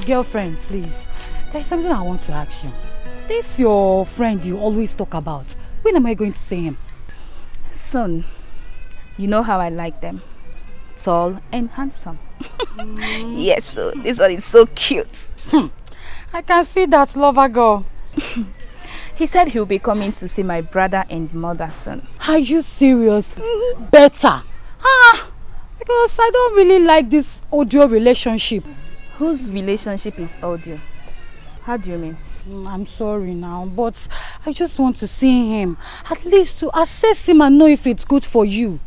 Girlfriend, please. There's something I want to ask you. This your friend you always talk about. When am I going to see him? Son, you know how I like them. Tall and handsome. Yes, so this one is so cute. I can see that, lover girl. He said he'll be coming to see my brother and mother soon. Are you serious? Better. Because I don't really like this audio relationship. Whose relationship is audio? How do you mean? I'm sorry now, but I just want to see him. At least to assess him and know if it's good for you.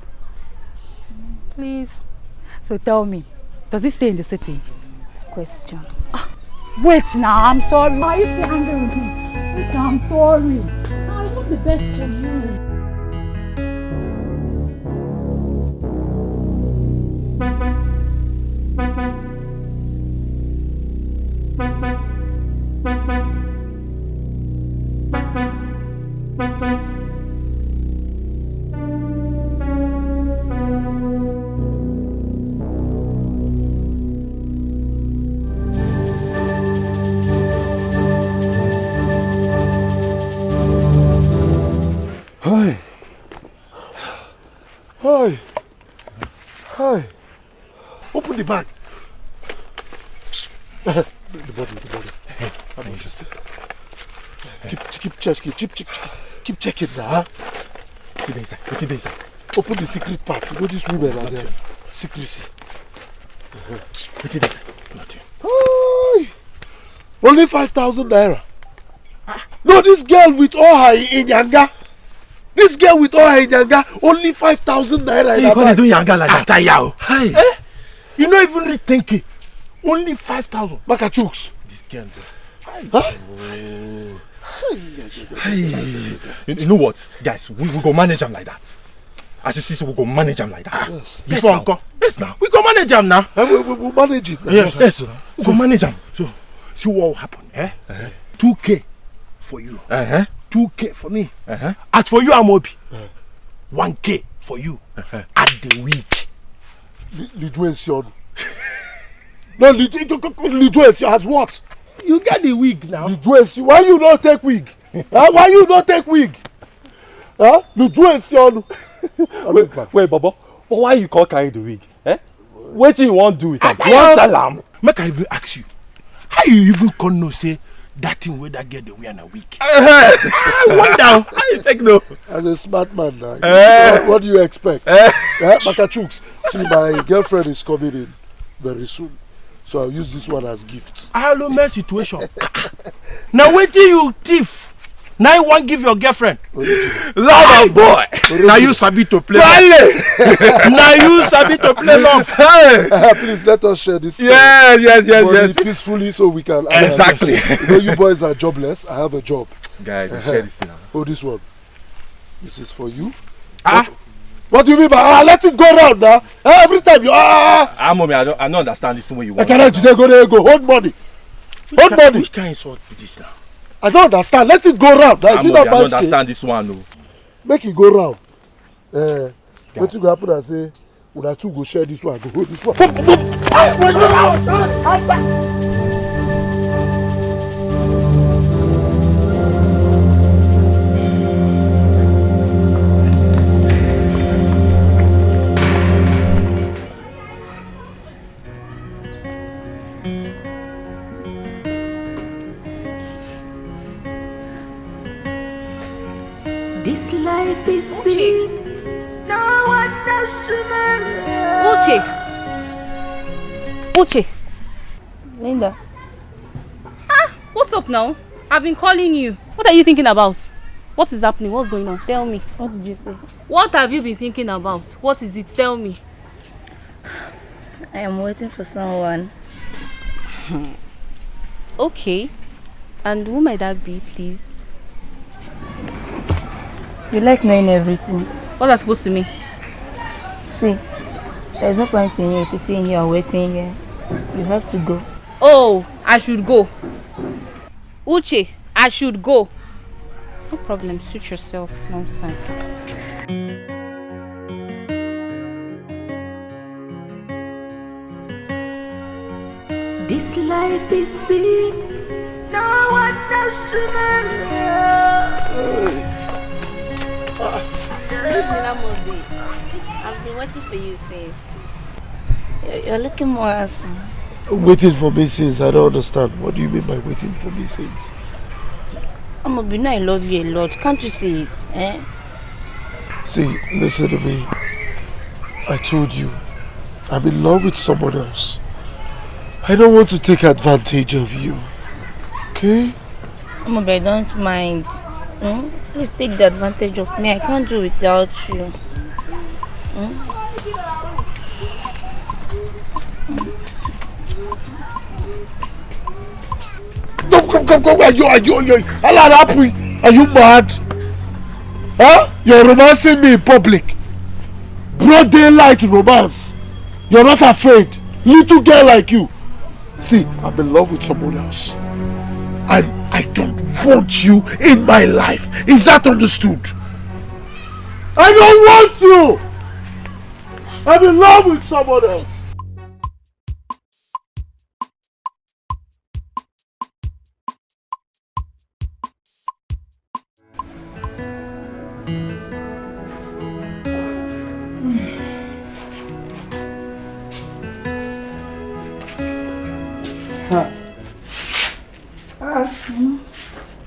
Please. So tell me, does he stay in the city? Question. Wait now, I'm sorry. Are you still angry with me? Wait now, I'm sorry. I want the best for you. Hi. Open the bag. The body. I'm interested. Keep checking now. What is inside? Open the secret part. You know these women are there. Secrecy. What is inside? Nothing. Only 5,000 naira. No, this girl with all her inyanga. Only 5,000 naira. You gonna do yanga like that? Atayao. Hey. You not even rethinking. Only 5,000. Bakachooks. This girl. Huh? Hey. You know what, guys? We go manage them like that. As you see, we go manage them like that. Yes. Before Uncle. Yes, now we go manage them now. We'll manage it. Yes. We go manage them. So, see what will happen, eh? 2K for you. 2K for me. As for you, Amobi, 1K for you. At the week. Lijuension. No, Lijuension has what? You get the wig now. Lijuension. Why you don't take wig? Why you don't take wig? Lijuension. Wait, Bobo. But why you call carry the wig? What do you want to do with it? You want salam? Make I even ask you. How you even can know say that thing where that get the wear in a week? What down? How you take no? As a smart man now. What do you expect? Makachooks. See, my girlfriend is coming in very soon. So I'll use this one as gifts. Hello, man, situation. Now wait till you thief. Now you want give your girlfriend. Love boy. Now you sabi to play. Now you sabi to play love. Please let us share this. Yes. Peacefully so we can. Exactly. You know, you boys are jobless. I have a job. Guys, share this thing. Oh, this one. This is for you. What do you mean by let it go round now? Every time you Mommy, I don't understand this way you want. I cannot go hold money. Hold money. Which kind of sort be this now? I don't understand. Let it go round. Now, I don't understand this one, no. Make it go round. What you go happen and say, when I two go share this one, go hold this one. This life is big. No one knows tomorrow. Uche. Linda. What's up now? I've been calling you. What are you thinking about? What is happening? What's going on? Tell me. What did you say? What have you been thinking about? What is it? Tell me. I am waiting for someone. Okay. And who might that be, please? You like knowing everything. What that's supposed to mean? See, there's no point in you sitting here or waiting here. You have to go. Oh, I should go. Uche, I should go. No problem, suit yourself. Nonsense. This life is big, no one knows tomorrow. I've been waiting for you since. You're looking more handsome. Waiting for me since? I don't understand. What do you mean by waiting for me since? Amobi, I love you a lot. Can't you see it? Eh? See, listen to me. I told you, I'm in love with someone else. I don't want to take advantage of you. Okay? Amobi, I don't mind. Please take the advantage of me. I can't do without you. Come. Are you mad? Huh? You're romancing me in public. Broad daylight romance. You're not afraid. Little girl like you. See, I'm in love with someone else. And I don't want you in my life. Is that understood? I don't want you. I'm in love with someone else.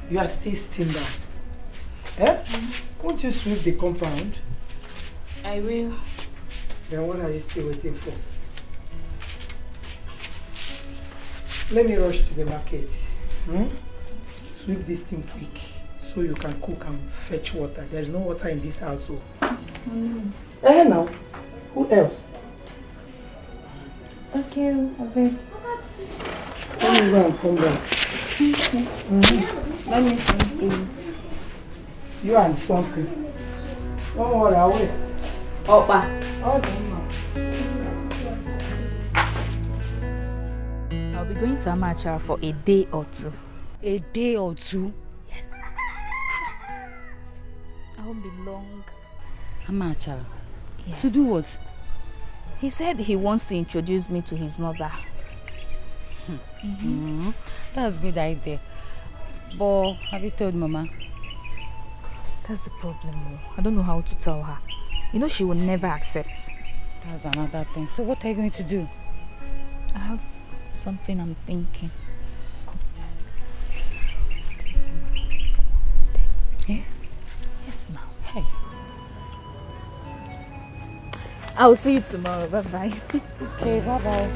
You are still steamed down. Eh? Won't you sweep the compound? I will. Then what are you still waiting for? Let me rush to the market. Sweep this thing quick so you can cook and fetch water. There's no water in this household. Now, who else? Okay, I bet. Let me go and come back. Okay. Let me see. You and something. Don't worry, I'll wait. Opa. I'll be going to Amacha for a day or two. A day or two? Yes. I won't be long. Amacha? Yes. To do what? He said he wants to introduce me to his mother. That's a good idea. But have you told Mama? That's the problem, though. I don't know how to tell her. You know she will never accept. That's another thing. So what are you going to do? I have something I'm thinking. Yeah? Yes, now. Hey. I'll see you tomorrow. Bye-bye. Okay, bye-bye.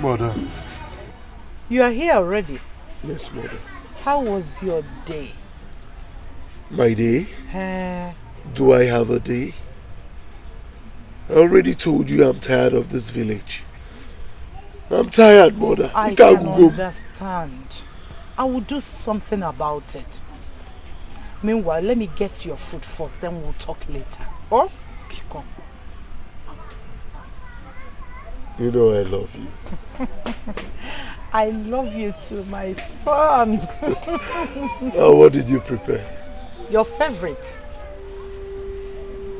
Mother. You are here already. Yes, mother. How was your day? My day? Do I have a day? I already told you I'm tired of this village. I'm tired, mother. I can understand. I will do something about it. Meanwhile, let me get your food first, then we'll talk later. Oh, come. You know I love you. I love you too, my son. What did you prepare? Your favorite.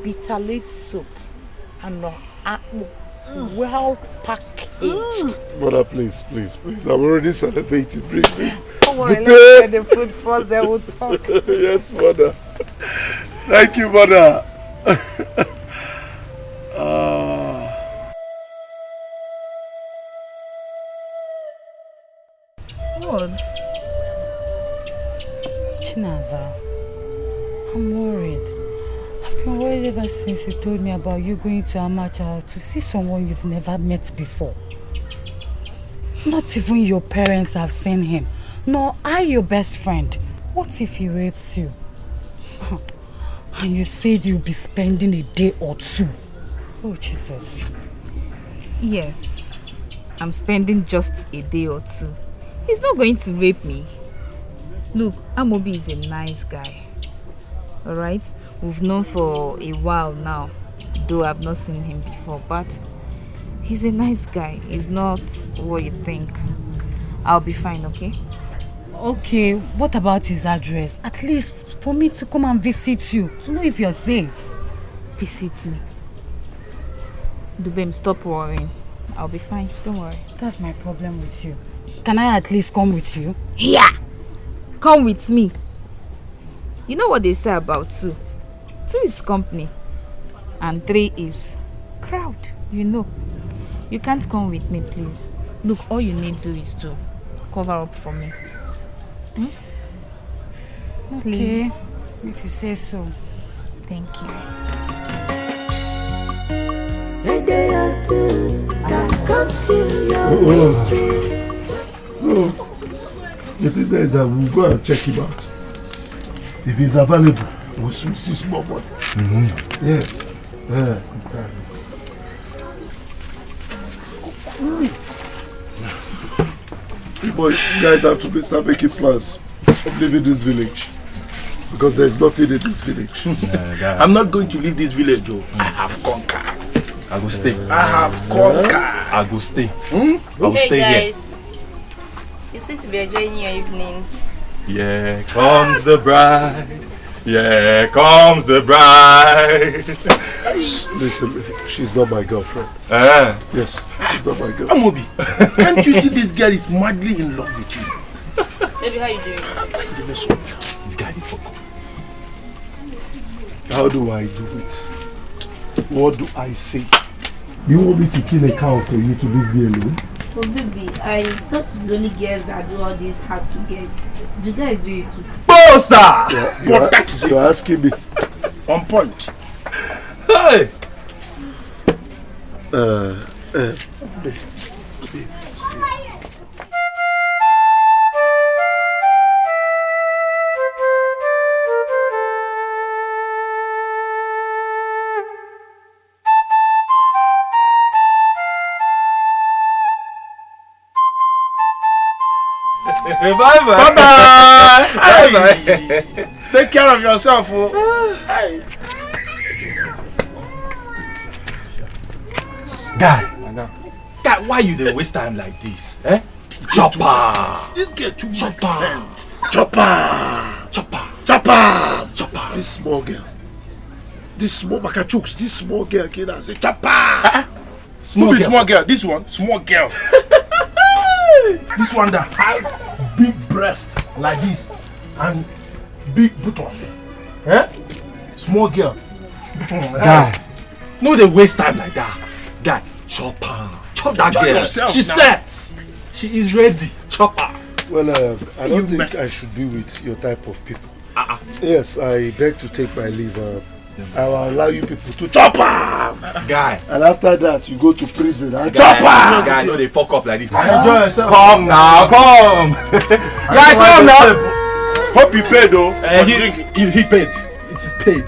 Bitter leaf soup and well packaged. Mother, please. I'm already salivating. Bring me. Don't worry, let's get the food first, then we'll talk. Yes, mother. Thank you, mother. What? Chinaza, I'm worried. I've been worried ever since you told me about you going to Amacha to see someone you've never met before. Not even your parents have seen him, nor I, your best friend. What if he rapes you? And you said you'll be spending a day or two. Oh, Jesus. Yes, I'm spending just a day or two. He's not going to rape me. Look, Amobi is a nice guy. Alright? We've known for a while now, though I've not seen him before, but he's a nice guy. He's not what you think. I'll be fine, okay? Okay, what about his address? At least for me to come and visit you, to know if you're safe. Visit me. Dubem, stop worrying. I'll be fine, don't worry. That's my problem with you. Can I at least come with you? Yeah! Come with me. You know what they say about 2? 2 is company. And 3 is crowd, you know. You can't come with me, please. Look, all you need to do is to cover up for me. Okay, Please. if you say so. Thank you. A day or two can cost you your mystery. You think there is a, we'll go and check him out. If he's available, we'll see small money. Yes. Boy, you guys have to start making plans of leaving this village. Because there's nothing in this village. I'm not going to leave this village, Joe. I have conquered. I will stay. I have conquered. I will stay. I will stay guys. You seem to be enjoying your evening. here. Yeah, comes the bride. Yeah, comes the bride. Listen, she's not my girlfriend. Yes, she's not my girl. Amobi, can't you see this girl is madly in love with you? Baby, how you doing? This guy did fuck up. How do I do it? What do I say? You want me to kill a cow for you to leave me alone? Oh baby, I thought it's only girls that do all this hard to get. Do you guys do it too? Bossa! You're asking me. On point. Hey! Bye-bye. Bye-bye. Take care of yourself. Hey. Guy, why you dey waste time like this? Chopper! This girl too much Chopper! sense. Chopper. This small girl. This small makachooks. This small girl came and say chopper. Small girl. This one, small girl. This one that has big breast like this and big buttocks. Small girl. Guy, no dey waste time like that. Guy, chopper. Chop that Chop girl. yourself She's now. set. She is ready. Chopper. Well, I don't think mess- I should be with your type of people. Yes, I beg to take my leave. I will allow you people to chop her. Guy. And after that, you go to prison and chop her. Guy, no dey fuck up like this. Enjoy yourself. Come now, come. Guy, come now. Hope you paid though. He paid. It is paid.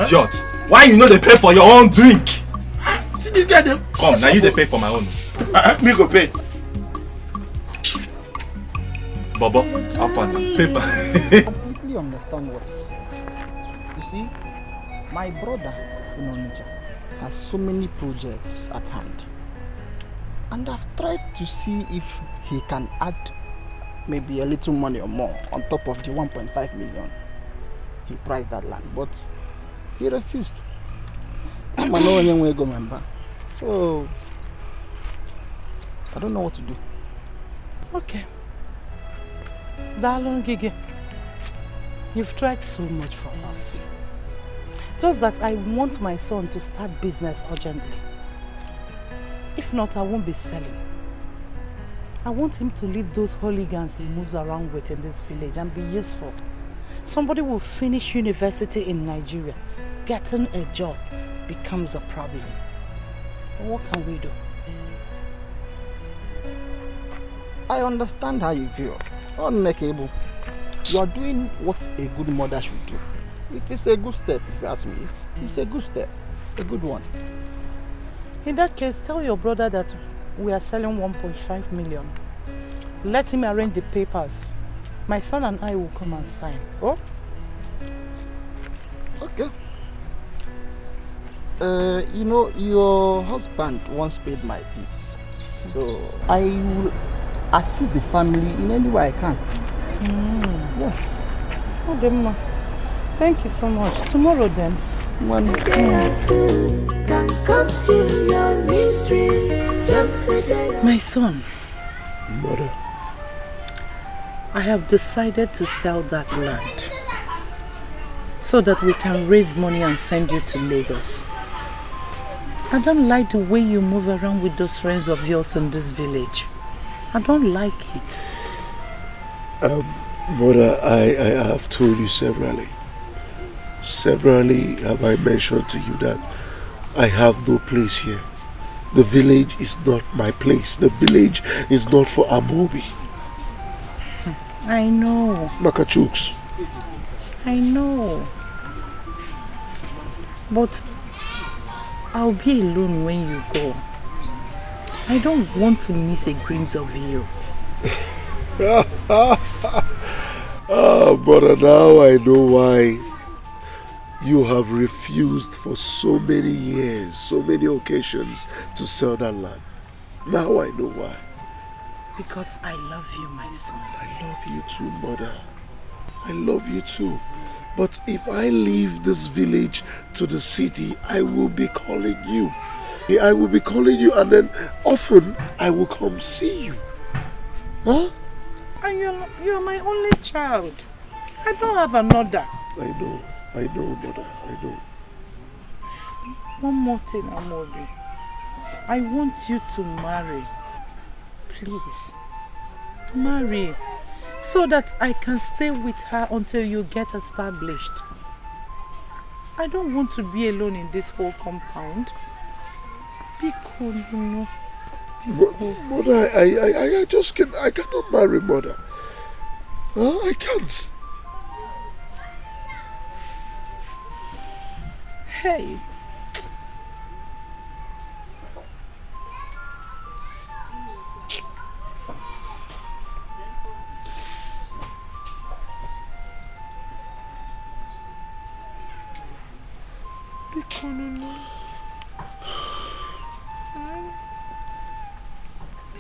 Idiot. Why you know they pay for your own drink? See this guy there. Come, now you they pay for my own. Me go pay. Bobo, up on paper. I completely understand what you said. You see, my brother in Onitsha has so many projects at hand. And I've tried to see if he can add maybe a little money or more on top of the 1.5 million he priced that land, but he refused. So I don't know what to do. Okay. Darling Gigi, you've tried so much for us. Just that I want my son to start business urgently. If not, I won't be selling. I want him to leave those hooligans he moves around with in this village and be useful. somebody will finish university in Nigeria. Getting a job becomes a problem. What can we do? I understand how you feel. Unmakeable. You are doing what a good mother should do. It is a good step, if you ask me. It's a good step. A good one. In that case, tell your brother that we are selling 1.5 million. Let him arrange the papers. My son and I will come and sign. Oh? Okay. You know, your husband once paid my fees. So I will assist the family in any way I can. Yes. Oh, Demma. Thank you so much. Tomorrow then. My son. Mother. I have decided to sell that land so that we can raise money and send you to Lagos. I don't like the way you move around with those friends of yours in this village. I don't like it. Mother, I have told you severally. Severally have I mentioned to you that I have no place here. The village is not my place. The village is not for Amobi. I know. Makachuks. I know. But I'll be alone when you go. I don't want to miss a glimpse of you. Mother, now I know why you have refused for so many years, so many occasions to sell that land. Now I know why. Because I love you, my son. I love you too, Mother. I love you too. But if I leave this village to the city, I will be calling you. I will be calling you, and then often I will come see you. Huh? And you're my only child. I don't have another. I know, Mother, I know. One more thing, Amobi. I want you to marry. Please. Marry. So that I can stay with her until you get established. I don't want to be alone in this whole compound. Be cool, you know. Mother, I just can't. I cannot marry, Mother. I can't. Hey.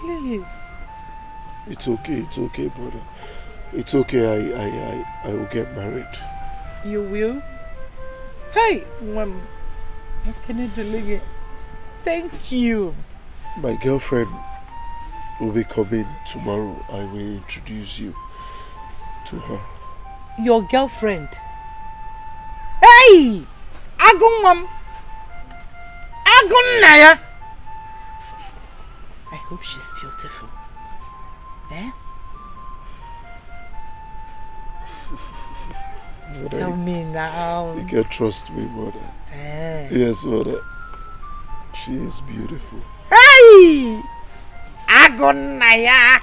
Please. It's okay, brother. It's okay, I will get married. You will? Hey, what can you do? Thank you. My girlfriend will be coming tomorrow. I will introduce you to her. Your girlfriend? Hey! Agunwam! Agunnaya! I hope she's beautiful. Eh? Mother, tell me now. You can trust me, Mother. Eh. Yes, Mother. She is beautiful. Hey! Agunnaya!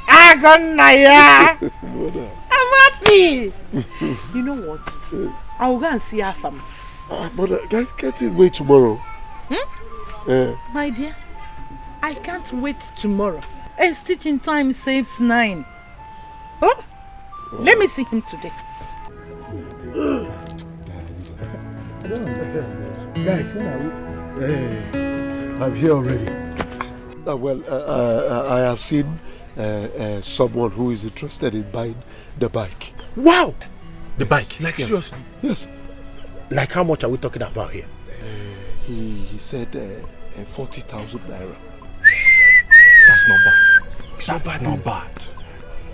Agunnaya! Mother. I'm happy! You know what? I'll go and see her family. Mother, can't it wait tomorrow? My dear, I can't wait tomorrow. A stitching time saves 9. Oh? Let me see him today. Guys, I'm here already. I have seen someone who is interested in buying the bike. Wow! The Yes. bike? Like Yes. seriously? Yes. Like how much are we talking about here? He said 40,000 naira. That's not bad. That's not bad.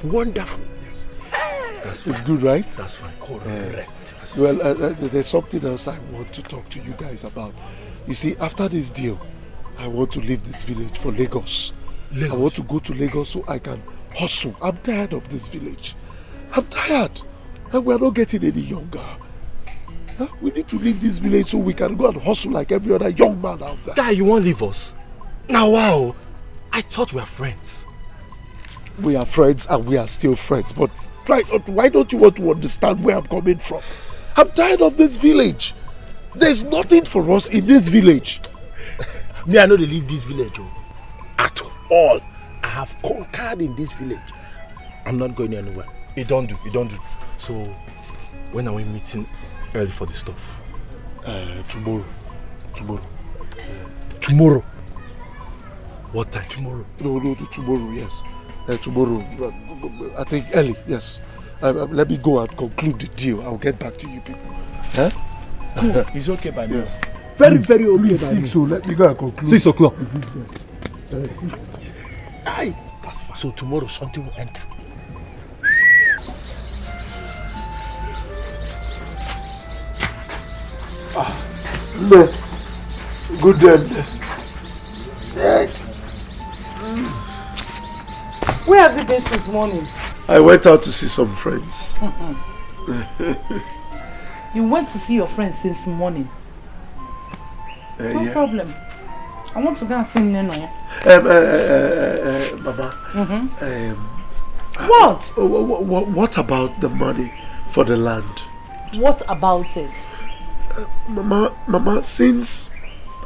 Wonderful. Yes. That's It's fine. good, right? That's fine. Correct. Well, there's something else I want to talk to you guys about. You see, after this deal, I want to leave this village for Lagos. I want to go to Lagos so I can hustle. I'm tired of this village. I'm tired. And we are not getting any younger. Huh? We need to leave this village so we can go and hustle like every other young man out there. Guy, you won't leave us? Now, wow. I thought we were friends. We are friends and we are still friends. But why don't you want to understand where I'm coming from? I'm tired of this village. There's nothing for us in this village. Me, I know they leave this village. At all. I have conquered in this village. I'm not going anywhere. It don't do. So, when are we meeting early for the stuff? Tomorrow. Tomorrow? What time? Tomorrow? No, tomorrow, yes. Tomorrow, I think early, yes. Let me go and conclude the deal. I'll get back to you people. Huh? It's okay by me. Yes. Very okay by me. 6, so let me go and conclude. 6 o'clock. 6. Aye, that's fine. So tomorrow something will enter. No. Good then. Where have you been since morning? I went out to see some friends. You went to see your friends since morning? No problem. I want to go and see Neno. Mama. What? What about the money for the land? What about it? Mama, since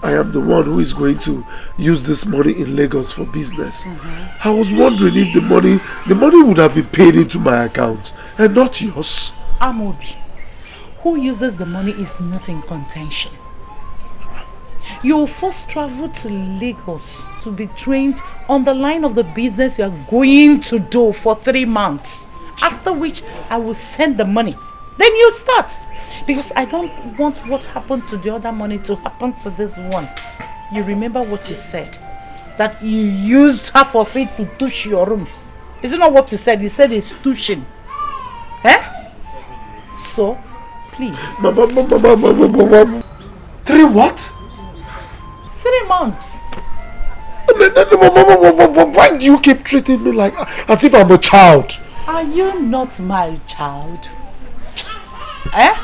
I am the one who is going to use this money in Lagos for business, I was wondering if the money would have been paid into my account and not yours. Amobi, who uses the money is not in contention. You will first travel to Lagos to be trained on the line of the business you are going to do for 3 months. After which I will send the money. Then you start. Because I don't want what happened to the other money to happen to this one. You remember what you said? That you used her for faith to touch your room. Is it not what you said? You said it's touching. Eh? So, please. Mama. 3 what? 3 months. Why do you keep treating me like as if I'm a child? Are you not my child? Eh?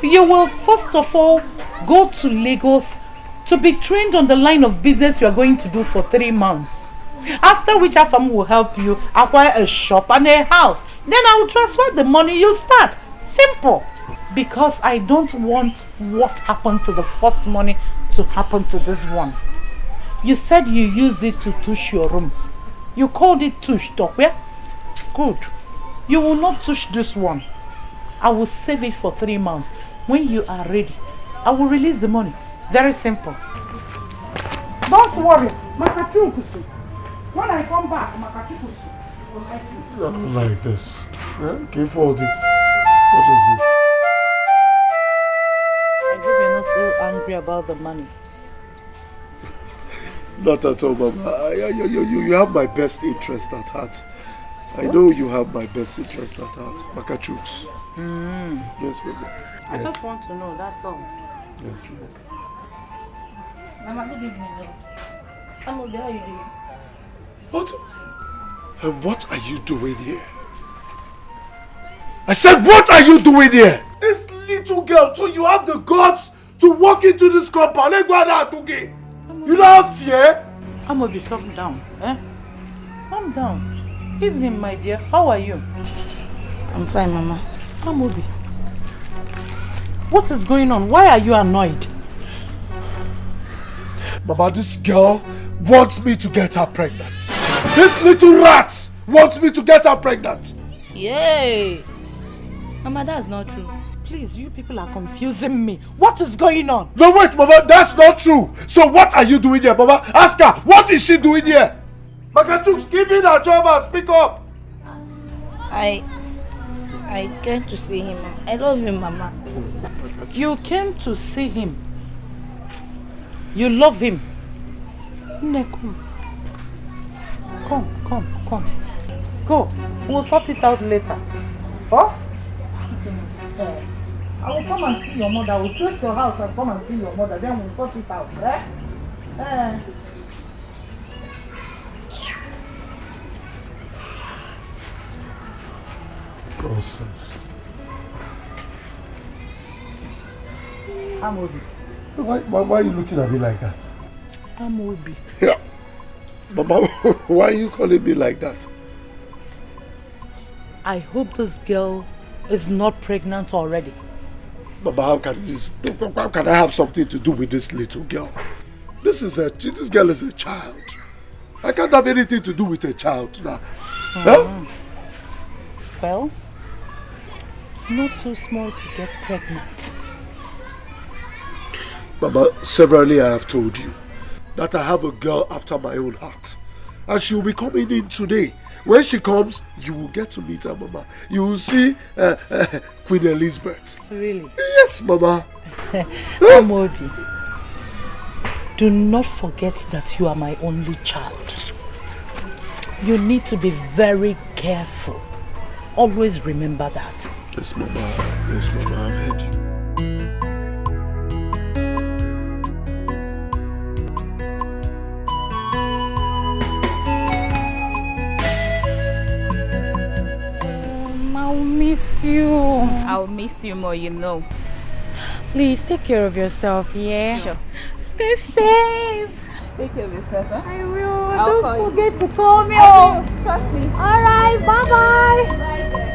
You will first of all go to Lagos to be trained on the line of business you are going to do for 3 months. After which Afam will help you acquire a shop and a house. Then I will transfer the money, you start. Simple. Because I don't want what happened to the first money to happen to this one. You said you used it to touch your room. You called it touch, Tokwe? Good. You will not touch this one. I will save it for 3 months. When you are ready, I will release the money. Very simple. Don't worry. Makachukusu. When I come back, Makachukusu will like you. Not like this. Keep holding. What is it? I hope you're not still angry about the money. Not at all, Mama. You have my best interest at heart. I know you have my best interest at heart. Makachuks. Yes, baby. I just want to know, that's all. Yes. Mama, good evening. How are you doing? What? And what are you doing here? I said, what are you doing here? This little girl, so you have the guts to walk into this compound. You don't have fear? Amobi, calm down. Calm down. Evening, my dear. How are you? I'm fine, Mama. Amobi, what is going on? Why are you annoyed? Mama, this girl wants me to get her pregnant. This little rat wants me to get her pregnant. Yay! Mama, that's not true. Please, you people are confusing me. What is going on? No, wait, Mama, that's not true. So what are you doing here, Mama? Ask her, what is she doing here? Makachuk's giving her job and speak up. I came to see him. I love him, Mama. You came to see him. You love him. Neku. Come. Go. We'll sort it out later. Oh? I will come and see your mother. I will trace your house and come and see your mother. Then we'll sort it out. Nonsense. Amobi. Why are you looking at me like that? Amobi. Yeah. Mama, why are you calling me like that? I hope this girl is not pregnant already. Mama, how can I have something to do with this little girl? This girl is a child. I can't have anything to do with a child now. Huh? Well, not too small to get pregnant. Mama, severally I have told you that I have a girl after my own heart. And she will be coming in today. When she comes, you will get to meet her, Mama. You will see Queen Elizabeth. Really? Yes, Mama. Amobi, do not forget that you are my only child. You need to be very careful. Always remember that. Yes, Mama. Yes, Mama. I've heard you. I'll miss you. I'll miss you more, you know. Please take care of yourself, yeah? Sure. Stay safe. Take care of yourself, huh? I will. I'll call Don't forget to call me. I will. Trust me. Alright, bye-bye. Bye then.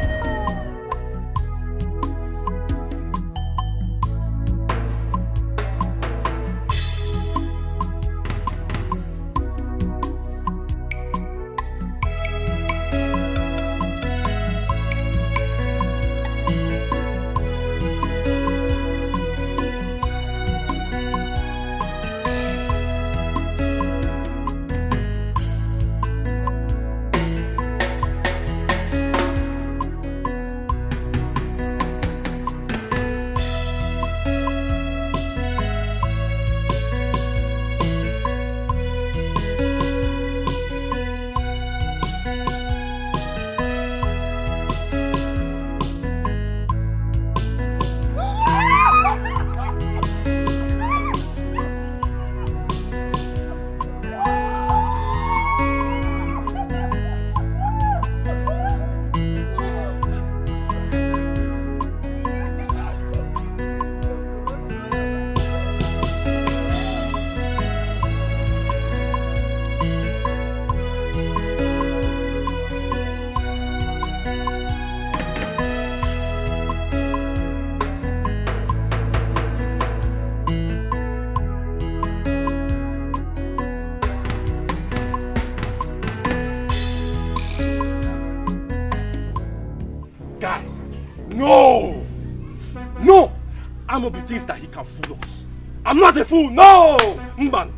Amobi thinks that he can fool us. I'm not a fool, no! Mban,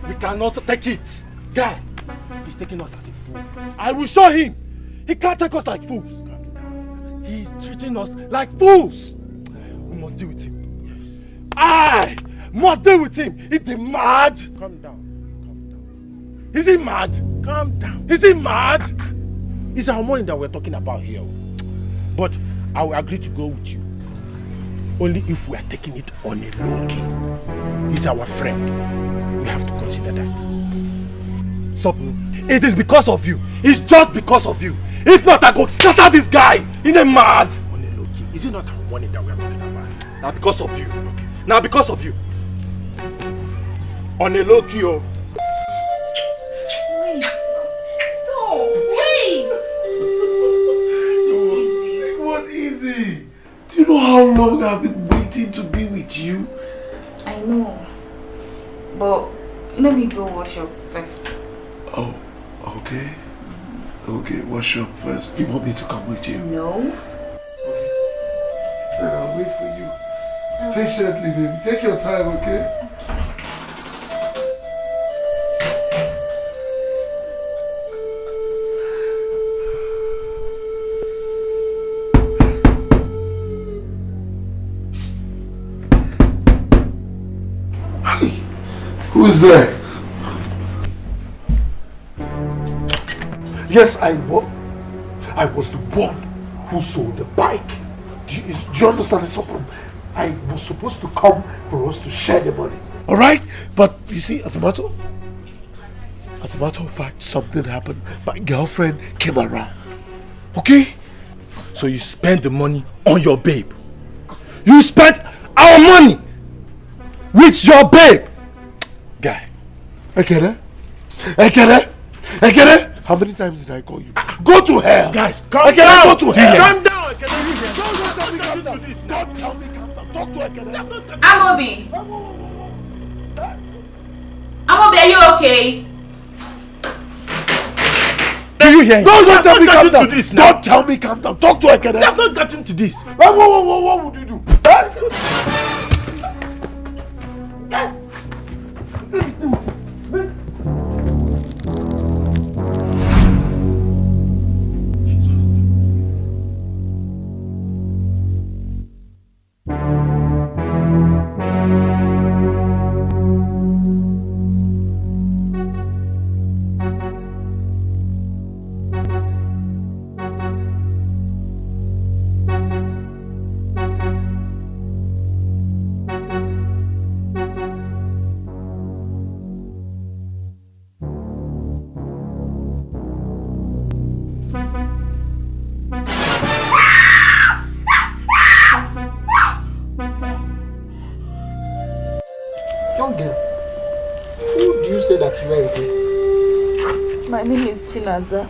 we cannot take it. Guy, he's taking us as a fool. I will show him. He can't take us like fools. He's treating us like fools. We must deal with him. I must deal with him. Is he mad? Calm down. Is he mad? Calm down. Is he mad? It's our money that we're talking about here. But I will agree to go with you. Only if we are taking it on a low key. He's our friend. We have to consider that. Sopu, it is because of you. It's just because of you. If not, I go scatter this guy. He's mad. On a low key. Is it not our money that we are talking about? Now because of you. Okay. Now because of you. On a low key, oh. Wait. Stop. Wait. It's not easy. Do you know how long I've been waiting to be with you? I know. But let me go wash up first. Oh, okay. Okay, wash up first. You want me to come with you? No. Okay. Then I'll wait for you. Patiently, baby. Take your time, okay? Who is there? Yes, I was the one who sold the bike. Do you understand this? I was supposed to come for us to share the money. Alright? But you see, as a matter of fact, something happened. My girlfriend came around. Okay? So you spend the money on your babe. You spent our money with your babe. Guy. Ekere? How many times did I call you? Go to hell. Guys, calm down. Go to hell. Calm down. Don't tell me calm down. Talk to Ekere. Amobi! Amobi, are you okay? Do you hear him? Don't tell me calm down. To this now. Don't tell me calm down. Talk to Ekere. I've not gotten to this. What would you do? Young girl, who do you say that you are again? My name is Chinaza.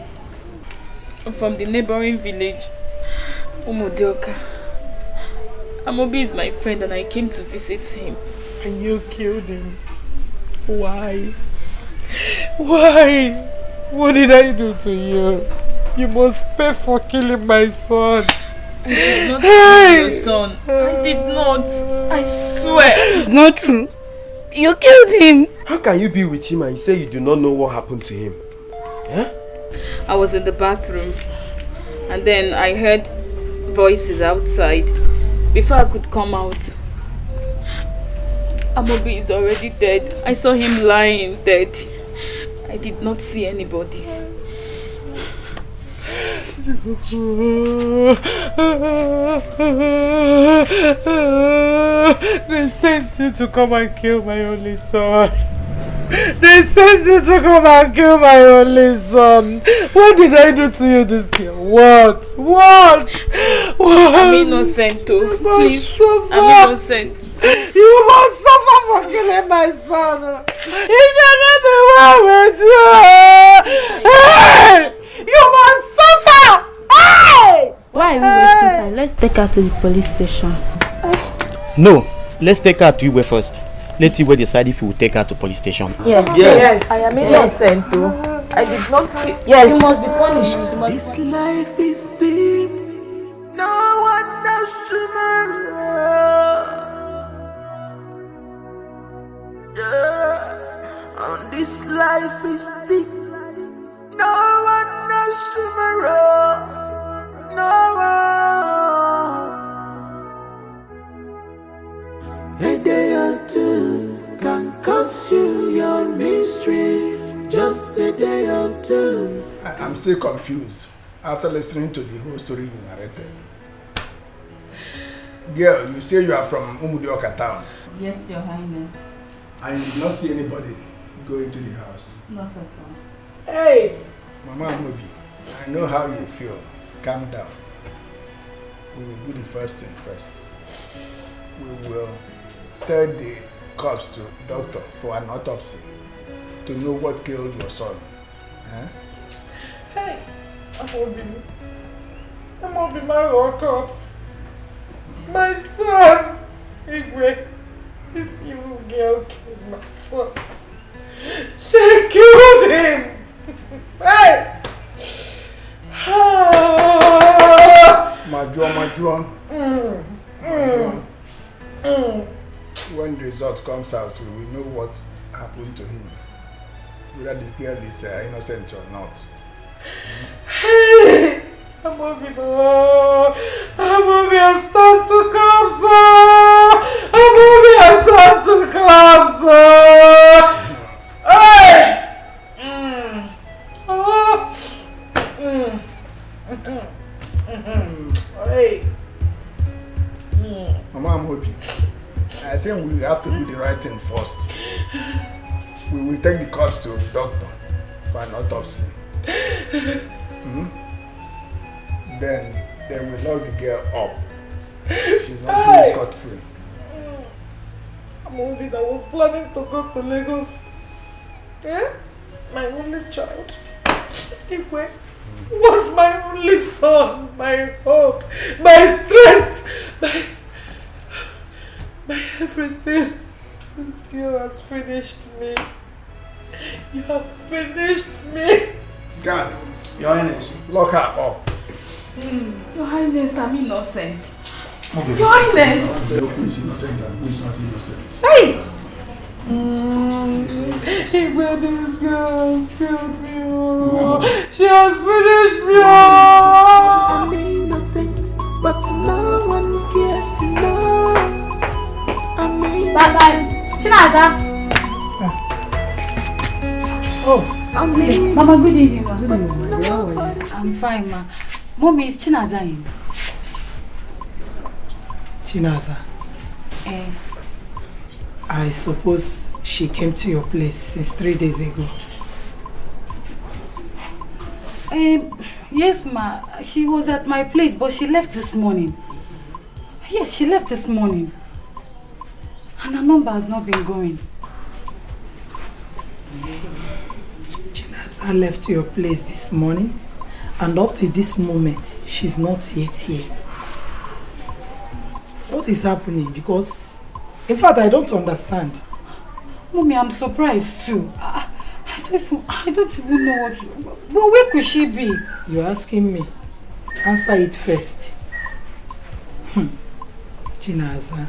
I'm from the neighboring village, Umudioka. Amobi is my friend and I came to visit him. And you killed him. Why? Why? What did I do to you? You must pay for killing my son. I did not kill your son. I did not. I swear. It's not true. You killed him. How can you be with him and say you do not know what happened to him? Eh? I was in the bathroom and then I heard voices outside. Before I could come out, Amobi is already dead. I saw him lying dead. I did not see anybody. They sent you to come and kill my only son. They sent you to come and kill my only son. What did I do to you this year? What? I'm innocent too. Please, I'm innocent. You must suffer for killing my son. You should not be well with you. Hey! You must suffer. Hey! Why are we wasting time? Let's take her to the police station. No, let's take her to Iwe first. Let Iwe decide if we will take her to police station. Yes. I am innocent too. I did not kill. Yes. You must be punished. This life is deep. No one knows tomorrow. Yeah. On this life is deep. No one knows tomorrow. No one. A day or two can cost you your misery. Just a day or two. I'm still confused after listening to the whole story you narrated. Girl, you say you are from Umudioka town. Yes, Your Highness. And you did not see anybody go into the house. Not at all. Hey! Mama Amobi, I know how you feel. Calm down. We will do the first thing first. We will tell the cops to doctor for an autopsy to know what killed your son. Hey! Amobi, my rock cops. My son! Igwe, this evil girl killed my son. She killed him! Hey! Major. When the result comes out, we will know what happened to him. Whether the girl is innocent or not. Hey! Amobi has time to come, sir! Amobi has time to come, sir! Hey! Hey! Mama Amobi, I think we have to do the right thing first. We will take the corpse to the doctor for an autopsy. Then Then we lock the girl up. She's not going scot-free. I'm only that was planning to go to Lagos. Yeah? My only child. Anyway, was my only son, my hope, my strength, my everything. This girl has finished me. You have finished me. God, Your Highness, lock her up. Your Highness, I'm innocent. Your Highness! Who is innocent and who is not innocent? Hey! Well, this girl has killed me. She has finished me. I'm innocent, but no one cares to know. I'm innocent. Bye-bye. Chinaza. Oh, Mama, good evening, ma. Good evening, ma. How are you? I'm fine, ma. Mommy, is Chinaza in? Chinaza. Eh. I suppose she came to your place since 3 days ago. Yes, ma. She was at my place, but she left this morning. Yes, she left this morning. And her number has not been going. Chinaza left your place this morning, and up to this moment, she's not yet here. What is happening? Because, in fact, I don't understand. Mommy, I'm surprised too. I don't even know what. But where could she be? You're asking me. Answer it first. Chinaza.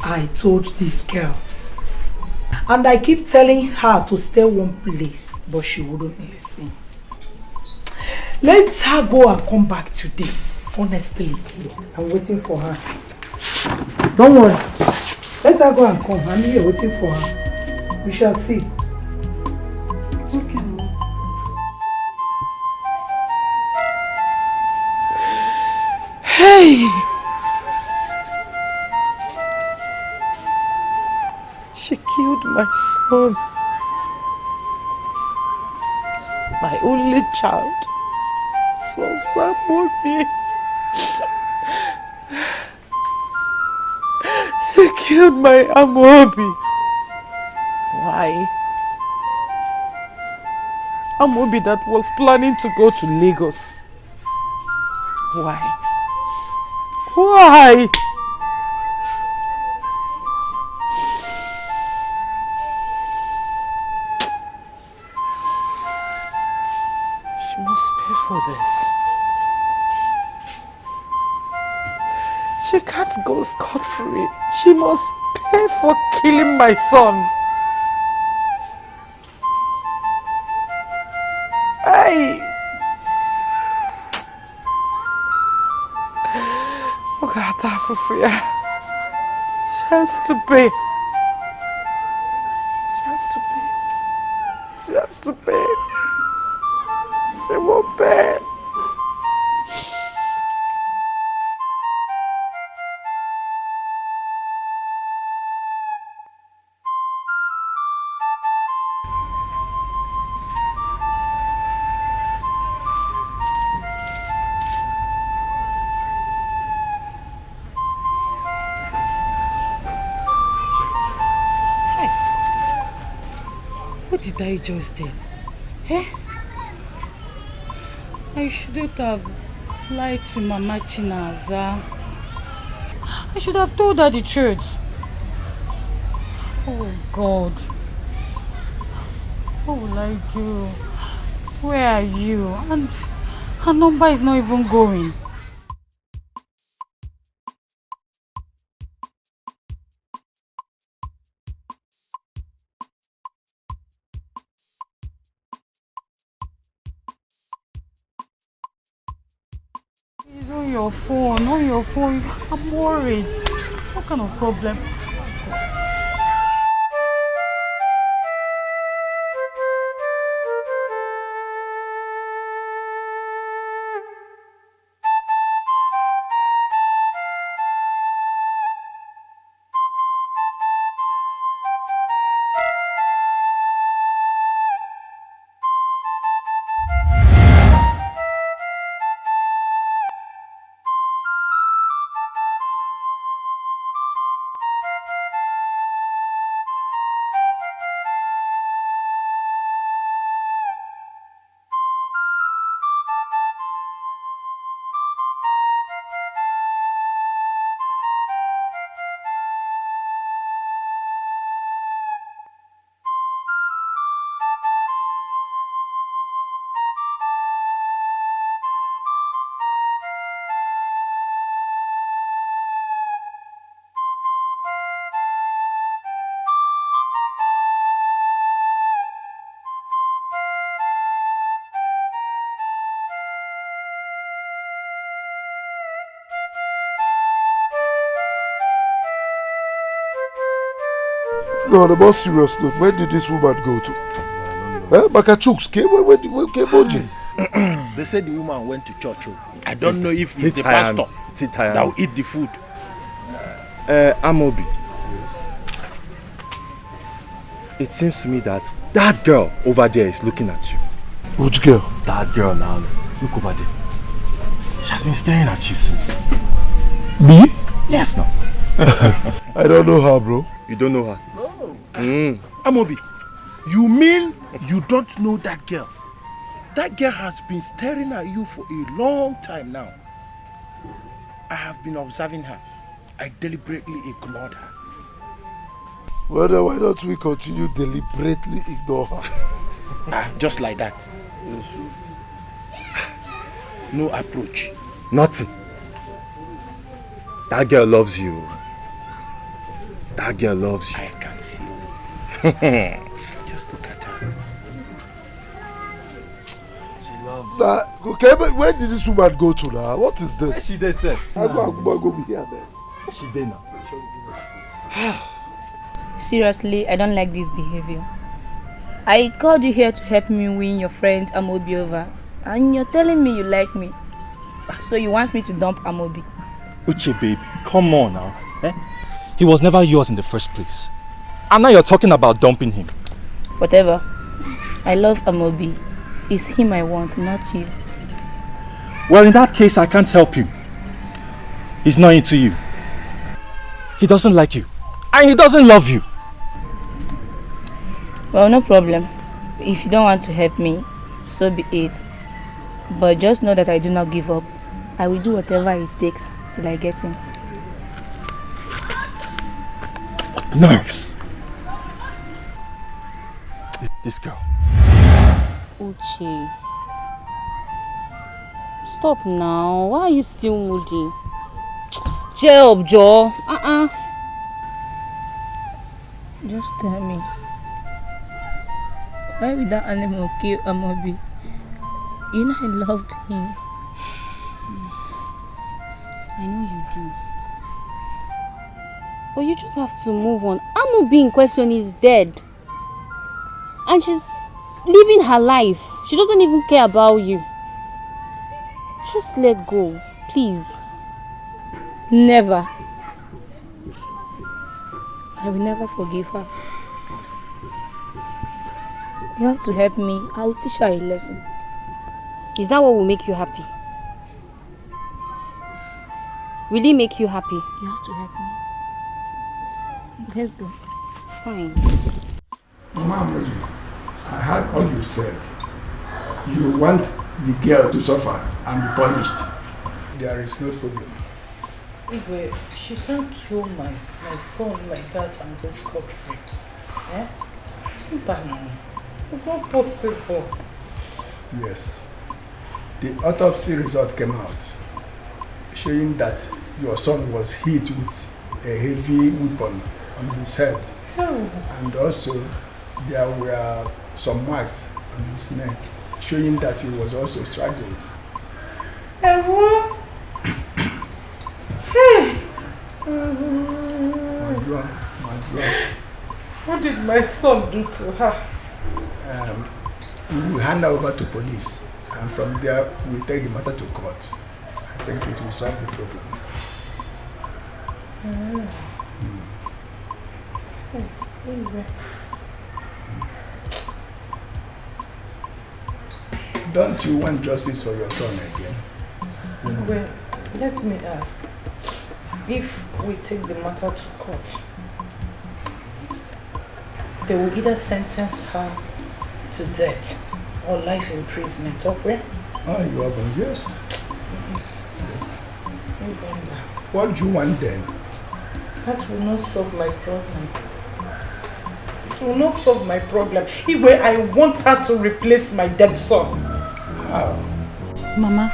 I told this girl. And I keep telling her to stay one place, but she wouldn't listen. Let her go and come back today. Honestly, I'm waiting for her. Don't worry. Let her go and come. I'm here waiting for her. We shall see. Okay. Hey! She killed my son. My only child. So Samobi. She killed my Amobi. Why? Amobi that was planning to go to Lagos. Why? Why? She must pay for this. She can't go scot-free. She must pay for killing my son. Hey! Look at that, Sophia. She has to pay. She has to pay. She has to pay. She will pay. What did I just do? Eh? I shouldn't have lied to Mama Chinaza. I should have told her the truth. Oh God. What will I do? Where are you? And her number is not even going. It's on your phone, on your phone. I'm worried. What kind of problem? No, on a more serious note, where did this woman go to? Bakachuk's came? Where came Oji? They said the woman went to church. I don't know if it's the pastor that will eat the food. Amobi. It seems to me that girl over there is looking at you. Which girl? That girl now. Look over there. She has been staring at you since. Me? Yes, no. I don't know her, bro. You don't know her? No. Amobi, you mean you don't know that girl? That girl has been staring at you for a long time now. I have been observing her. I deliberately ignored her. Well, then why don't we continue deliberately ignore her? Just like that. No approach. Nothing. That girl loves you. That girl loves you. I can see you. Just look at her. She loves you. Nah, okay, but where did this woman go to now? What is this? She did, sir. I go over here, man. She did now. Seriously, I don't like this behavior. I called you here to help me win your friend Amobi over, and you're telling me you like me. So you want me to dump Amobi? Uche, baby, come on now. He was never yours in the first place. And now you're talking about dumping him. Whatever. I love Amobi. It's him I want, not you. Well, in that case, I can't help you. He's not into you. He doesn't like you. And he doesn't love you. Well, no problem. If you don't want to help me, so be it. But just know that I do not give up. I will do whatever it takes till I get him. What nerves! This girl. Uche. Stop now. Why are you still moody? Cheer up, Joe. Just tell me. Why would that animal kill Amobi? You know I loved him. I know you do. But you just have to move on. Amobi in question is dead. And she's living her life. She doesn't even care about you. Just let go, please. Never. I will never forgive her. You have to help me. I will teach her a lesson. Is that what will make you happy? Will it make you happy? You have to help me. Let's go. Fine. Mama, I heard all you said. You want the girl to suffer and be punished. There is no problem. Igwe, she can't kill my son like that and go scot-free. Eh? It's not possible. Yes. The autopsy result came out showing that your son was hit with a heavy weapon on his head. Oh. And also there were some marks on his neck showing that he was also struggling. What? What did my son do to her? We will hand her over to police, and from there we will take the matter to court. I think it will solve the problem. Don't you want justice for your son again? Well, let me ask. If we take the matter to court, they will either sentence her to death or life imprisonment, okay? Oh, you are born, yes. Yes. What do you want then? That will not solve my problem. It will not solve my problem. Anyway, I want her to replace my dead son. How? Mama,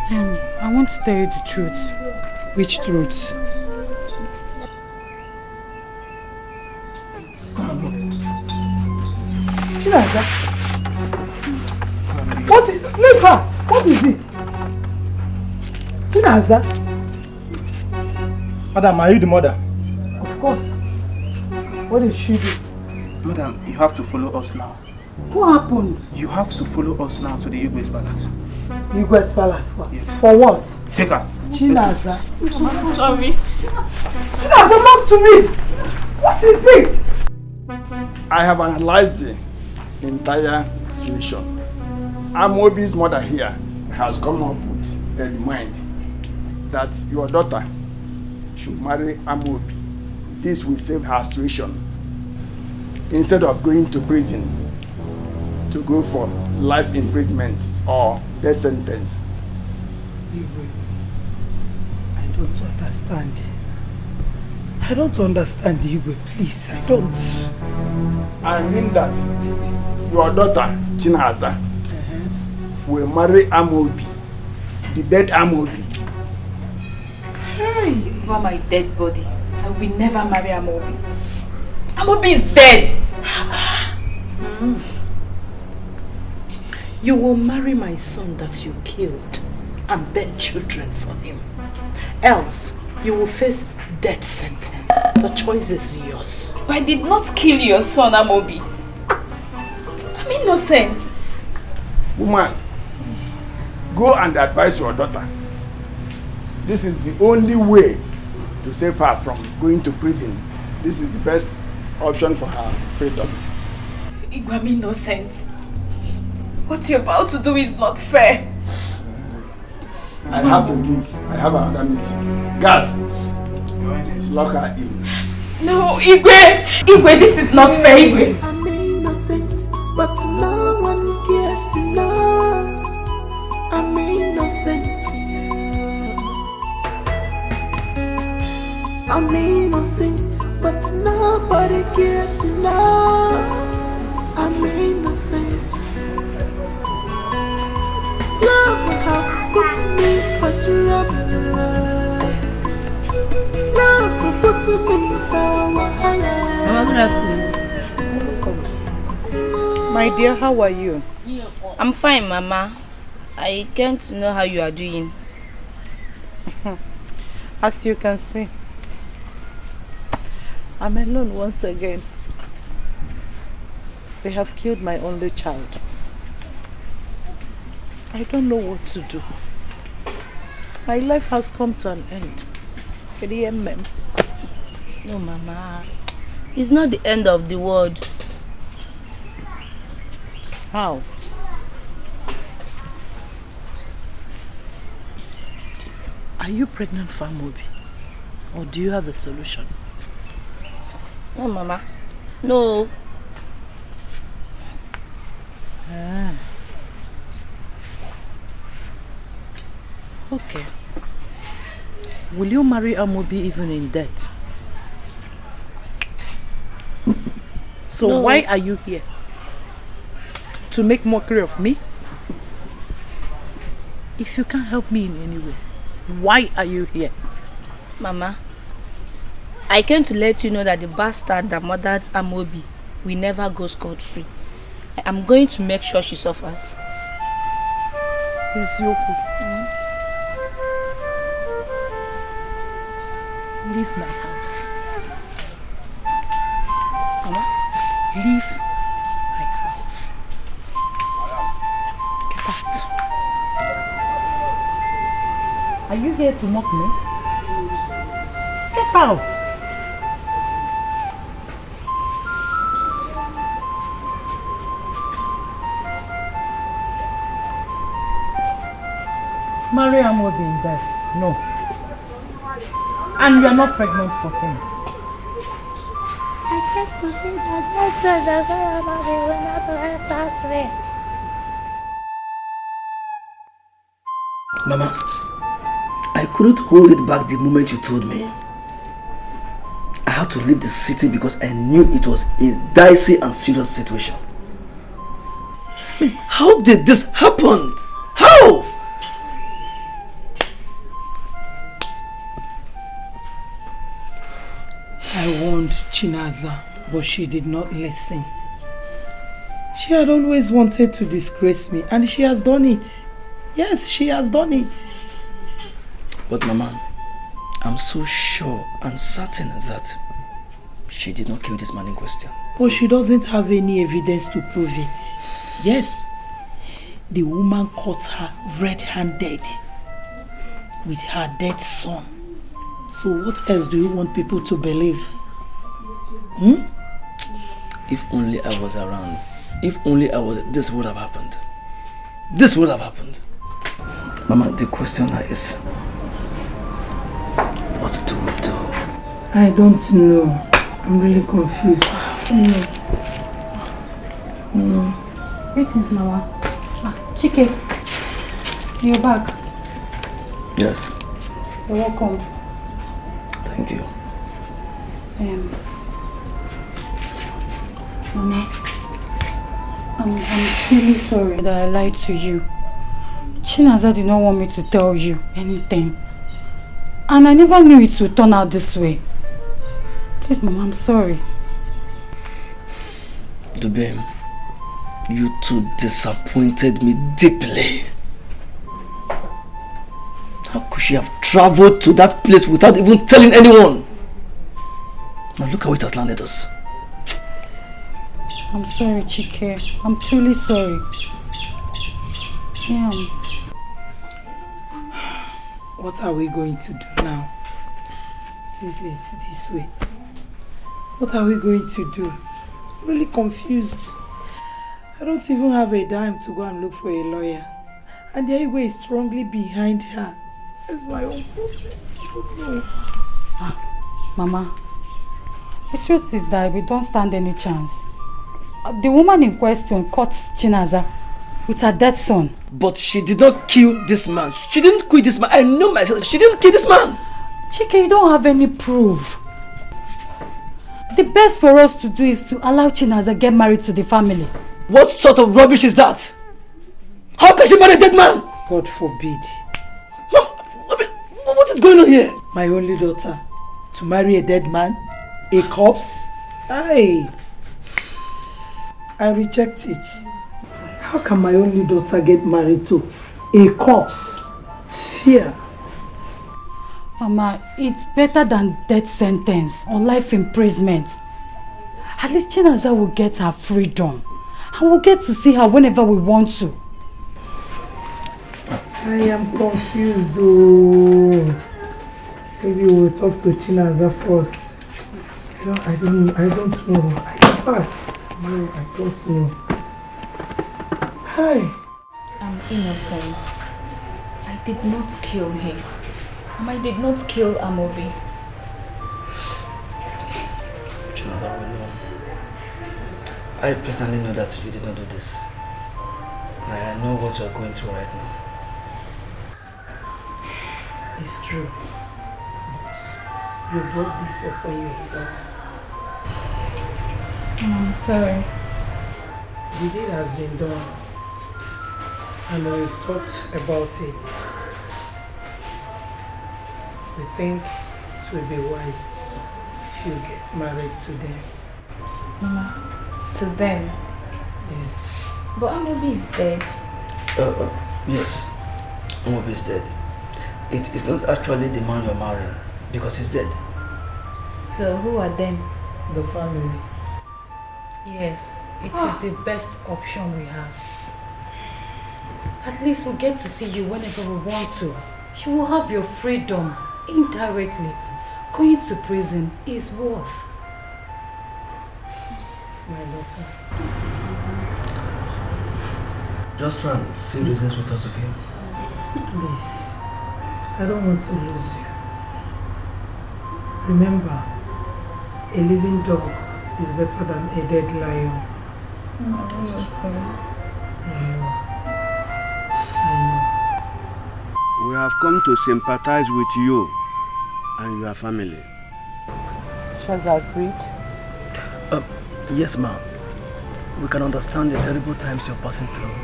I want to tell you the truth. Which truth? What is leave her? What is it? Chinaza? Madam, are you the mother? Of course. What did she do? Madam, you have to follow us now. What happened? You have to follow us now to the Igwe's palace. Igwe's palace? Yes. For what? Take her. Chinaza. I'm sorry. Chinaza, talk to me! What is it? I have analyzed the entire situation. Amobi's mother here has come up with a mind that your daughter should marry Amobi. This will save her situation. Instead of going to prison to go for life imprisonment or death sentence. Igwe, I don't understand. I don't understand, Igwe. Please, I don't. I mean that your daughter, Chinaza, will marry Amobi, the dead Amobi. Hey, over my dead body. I will never marry Amobi. Amobi is dead. You will marry my son that you killed and bear children for him. Else, you will face death sentence. The choice is yours. But I did not kill your son, Amobi. I'm innocent. Woman, go and advise your daughter. This is the only way to save her from going to prison. This is the best option for her freedom. I'm innocent. What you're about to do is not fair. I have to leave. I have another meeting. Gas, lock her in. No, Igwe! Igwe, this is not fair, Igwe. I'm innocent, but no one cares to know. I'm innocent. I'm innocent, but nobody cares to know. I'm innocent. Love have put me for trouble. Love put me for wahala. My dear, how are you? I'm fine, Mama. I came to know how you are doing. As you can see, I'm alone once again. They have killed my only child. I don't know what to do. My life has come to an end. No, Mama. It's not the end of the world. How? Are you pregnant for Amobi? Or do you have a solution? No, Mama. No. Okay. Will you marry Amobi even in death? So No. Why are you here? To make mockery of me? If you can't help me in any way, why are you here? Mama, I came to let you know that the bastard that murdered Amobi will never go scot-free. I'm going to make sure she suffers. Izioku. Leave my house. Mama? Leave my house. Get out. Are you here to mock me? Get out. Marry Amobi in death. No. And you are not pregnant for him. I can't believe that Mama, I couldn't hold it back the moment you told me. I had to leave the city because I knew it was a dicey and serious situation. I mean, how did this happen? How? I warned Chinaza, but she did not listen. She had always wanted to disgrace me, and she has done it. Yes, she has done it. But Mama, I'm so sure and certain that She did not kill this man in question. But she doesn't have any evidence to prove it. Yes, the woman caught her red-handed with her dead son. So what else do you want people to believe? If only I was around. If only I was, this would have happened. This would have happened. Mama, the question now is, what do we do? I don't know. I'm really confused. No. It is Nawa. Chike, you're back. Yes. You're welcome. Thank you. Mama, I'm truly sorry that I lied to you. Chinaza did not want me to tell you anything. And I never knew it would turn out this way. Please, Mama, I'm sorry. Dubem, you two disappointed me deeply. How could she have traveled to that place without even telling anyone? Now look how it has landed us. I'm sorry, Chike. I'm truly sorry. Yeah. What are we going to do now? Since it's this way. What are we going to do? I'm really confused. I don't even have a dime to go and look for a lawyer. And the Igwe is strongly behind her. That's my own problem. Mama, the truth is that we don't stand any chance. The woman in question caught Chinaza with her dead son. But she did not kill this man. She didn't kill this man. I know myself. She didn't kill this man. Chike, you don't have any proof. The best for us to do is to allow Chinaza get married to the family. What sort of rubbish is that? How can she marry a dead man? God forbid. Mom, what is going on here? My only daughter to marry a dead man? A corpse? I reject it. How can my only daughter get married to a corpse? Fear. Mama, it's better than death sentence or life imprisonment. At least Chinaza will get her freedom. And we'll get to see her whenever we want to. I am confused though. Maybe we'll talk to Chinaza first. I don't know. I don't know. Hi. I'm innocent. I did not kill him. I did not kill Amobi. Chinaza, we know. I personally know that you did not do this. And I know what you are going through right now. It's true. But you brought this upon yourself. I'm sorry. The deed has been done. And we've talked about it. We think it will be wise if you get married to them. Mama, to them? Yes. But Amobi is dead. Yes. Amobi is dead. It is not actually the man you're marrying because he's dead. So who are them? The family. Yes, it is the best option we have. At least we'll get to see you whenever we want to. You will have your freedom indirectly. Going to prison is worse. It's my daughter. Just try and see business with us, okay? Please. I don't want to lose you. Remember, a living dog is better than a dead lion. We have come to sympathize with you and your family. She has agreed. Yes, ma'am. We can understand the terrible times you're passing through.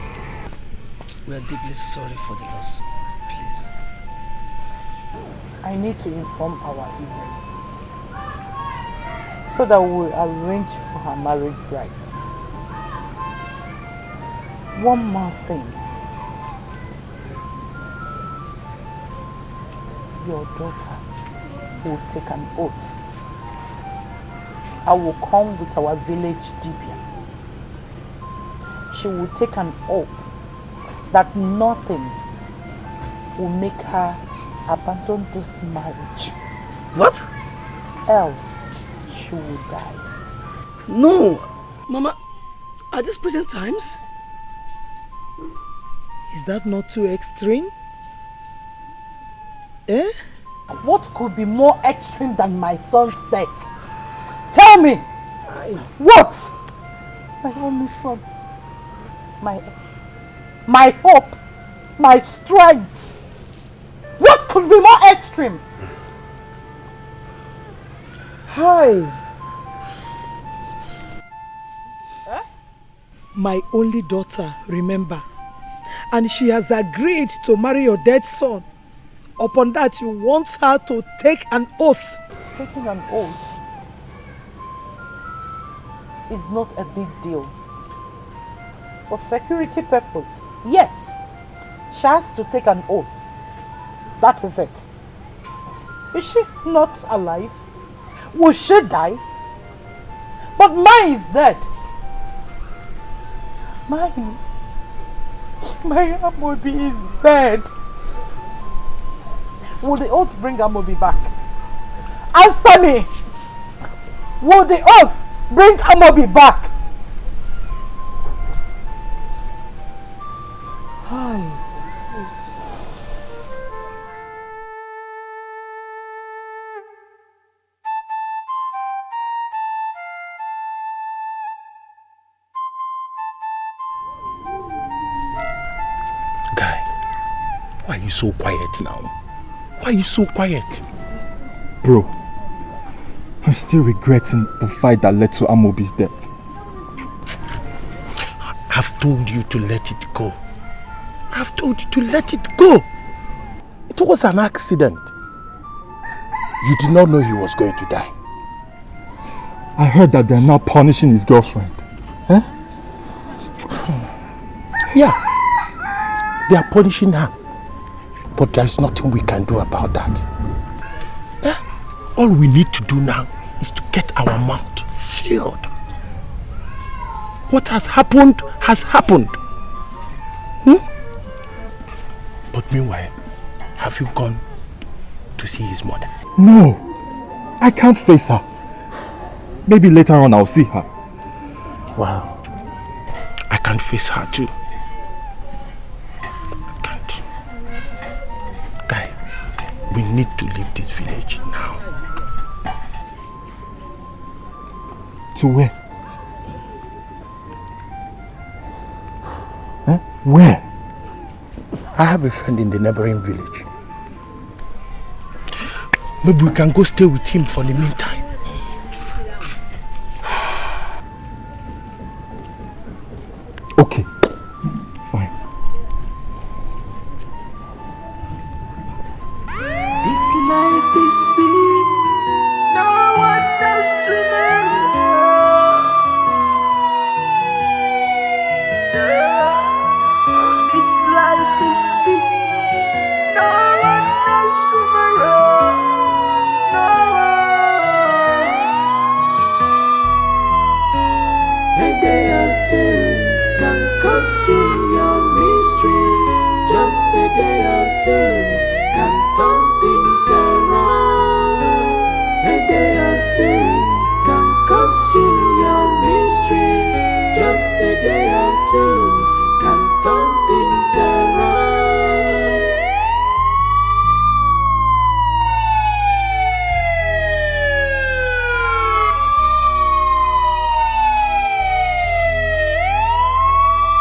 We are deeply sorry for the loss. Please. I need to inform our Igwe so that we will arrange for her marriage rites. One more thing. Your daughter will take an oath I will come with our village Dibia. She will take an oath that nothing will make her abandon this marriage. What? Else, she will die. No, Mama, at these present times? Is that not too extreme? Eh? What could be more extreme than my son's death? Tell me! What? My only son. My hope. My strength. What could be more extreme? Hi. My only daughter, remember. And she has agreed to marry your dead son. Upon that, you want her to take an oath. Taking an oath is not a big deal. For security purpose, yes, she has to take an oath. That is it. Is she not alive? Will she die? But mine is dead. My Amobi is dead. Will the oath bring Amobi back? Answer me! Will the oath bring Amobi back? Hi. Guy, why are you so quiet now? Why are you so quiet? Bro, I'm still regretting the fight that led to Amobi's death. I've told you to let it go. I've told you to let it go. It was an accident. You did not know he was going to die. I heard that they're now punishing his girlfriend. Huh? Yeah. They are punishing her. But there is nothing we can do about that. All we need to do now is to get our mouth sealed. What has happened has happened. But meanwhile, have you gone to see his mother? No, I can't face her. Maybe later on I'll see her. Wow. I can't face her too. We need to leave this village now. To where? Huh? Where? I have a friend in the neighboring village. Maybe we can go stay with him for the meantime. Okay. Fine. Life is big, no one knows tomorrow. This life is big, no one knows tomorrow. No one. A day or two can cause you your misery. Just a day or two can turn things around. A day or two can cause you your misery. Just a day or two can turn things around.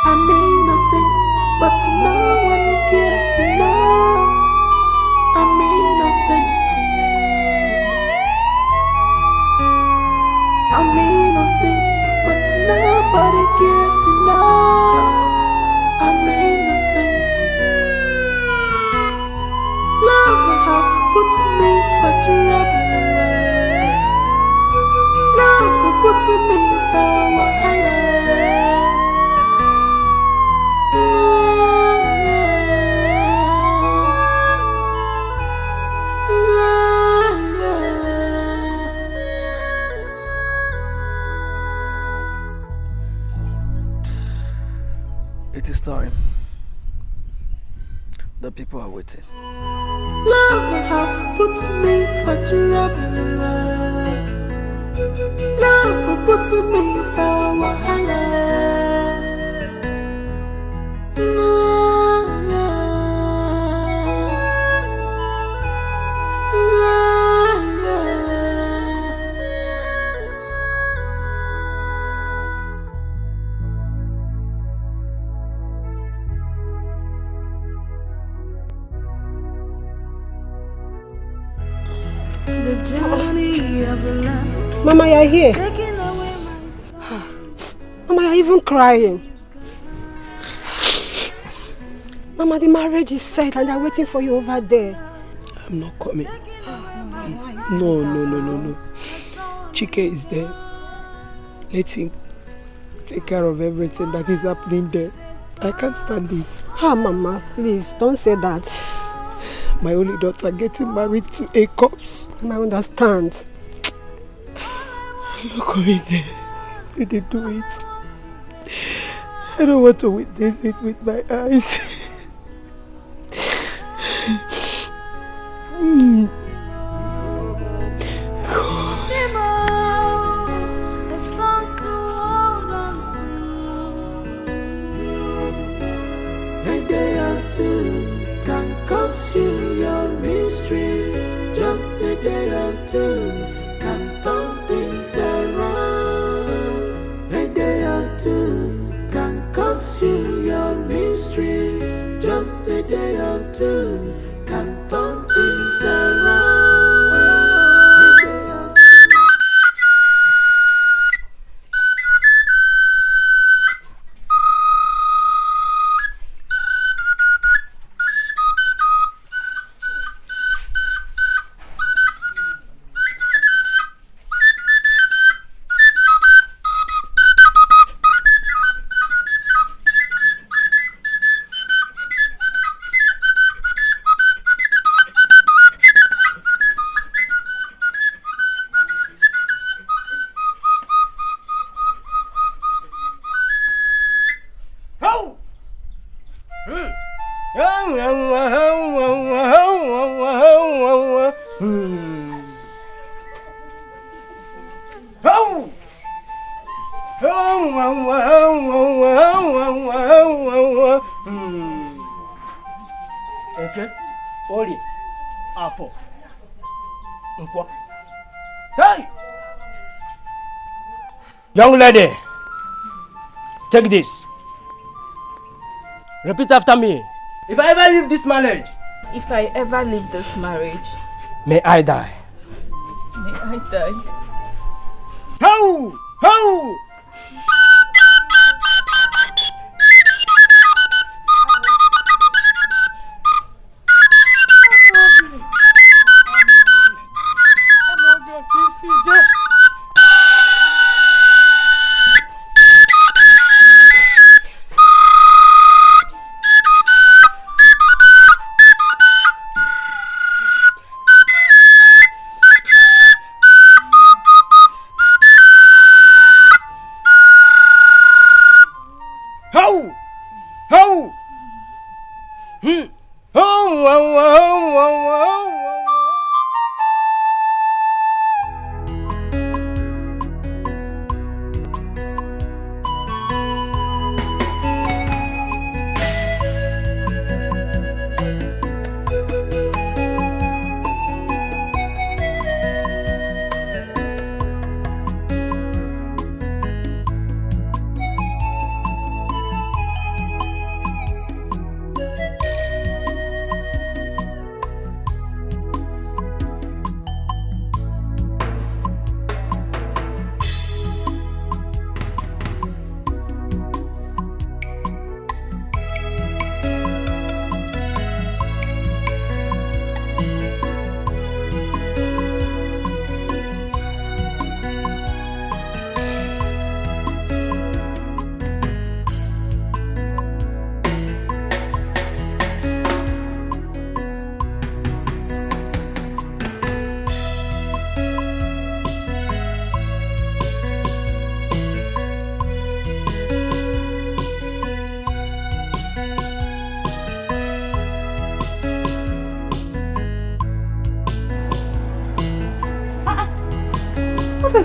I'm innocent, but no one cares to know. I'm innocent. I'm innocent, but nobody cares to know. I'm innocent. Love have put me for trouble. Love put me for wahala. The people are waiting. Love have put me for trouble. Love put me for wahala. Mama, you're here. Mama, you're even crying. Mama, the marriage is set and they're waiting for you over there. I'm not coming. Please. No. Chike is there. Let him take care of everything that is happening there. I can't stand it. Mama, please, don't say that. My only daughter getting married to a corpse. I understand. I'm not coming there. They didn't do it. I don't want to witness it with my eyes. A day or two can cost you your misery. Just a day or two can turn things around. A day or two can cost you your misery. Just a day or two can turn things around. Okay, Ori, Afo, Nkwa. Hey! Young lady, take this. Repeat after me. If I ever leave this marriage, may I die. How?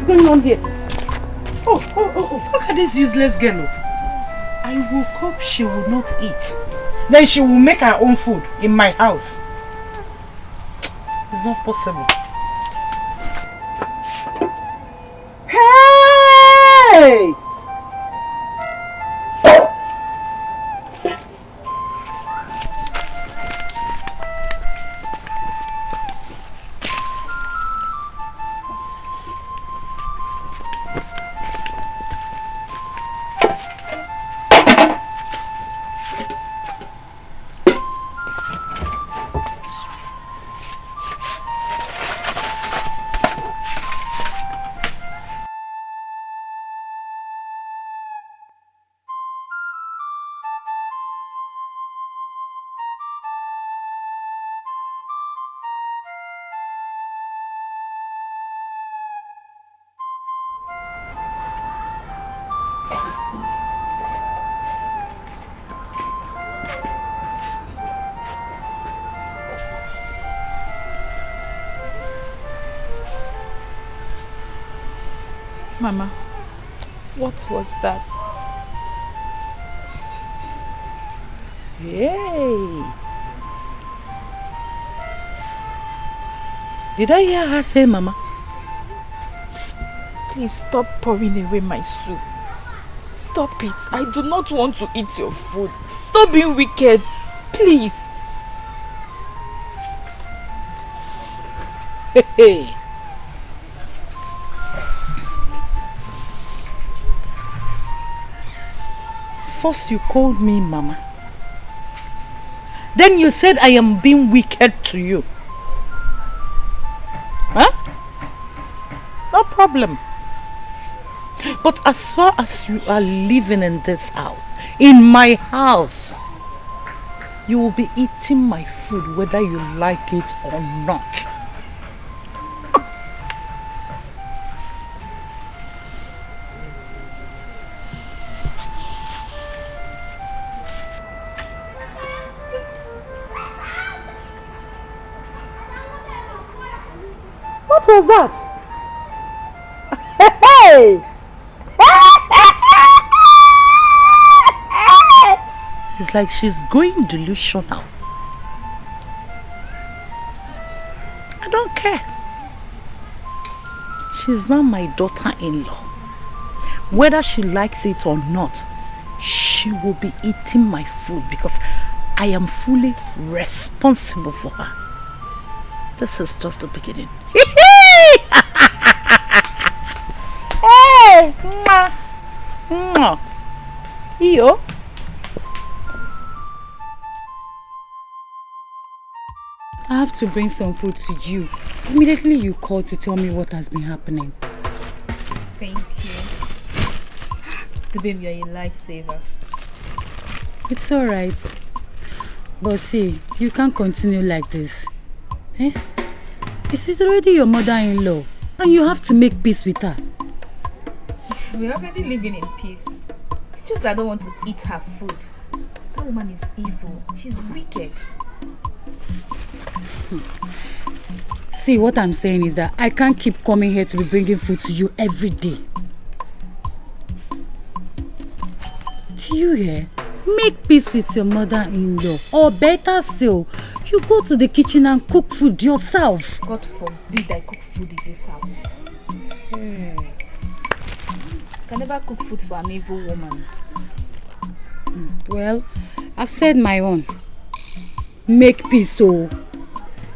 is going on here? Oh, look at this useless girl. I woke up, she will not eat. Then she will make her own food in my house. It's not possible. Hey! Mama, what was that? Hey! Did I hear her say, Mama? Please stop pouring away my soup. Stop it. I do not want to eat your food. Stop being wicked. Please. Hey! First you called me Mama. Then you said I am being wicked to you. Huh? No problem. But as far as you are living in this house, in my house, you will be eating my food whether you like it or not. What was that? Hey! It's like she's going delusional. I don't care. She's now my daughter-in-law. Whether she likes it or not, she will be eating my food because I am fully responsible for her. This is just the beginning. Hey! Mwah! Mwah! Iyo! I have to bring some food to you. Immediately you called to tell me what has been happening. Thank you. The baby, you're a lifesaver. It's alright. But see, you can't continue like this. Eh? She's already your mother-in-law. And you have to make peace with her. We're already living in peace. It's just that I don't want to eat her food. That woman is evil. She's wicked. See, what I'm saying is that I can't keep coming here to be bringing food to you every day. Do you hear? Make peace with your mother-in-law. Or better still, you go to the kitchen and cook food yourself. God forbid I cook food in this house. I can never cook food for an evil woman. Well, I've said my own. Make peace, oh.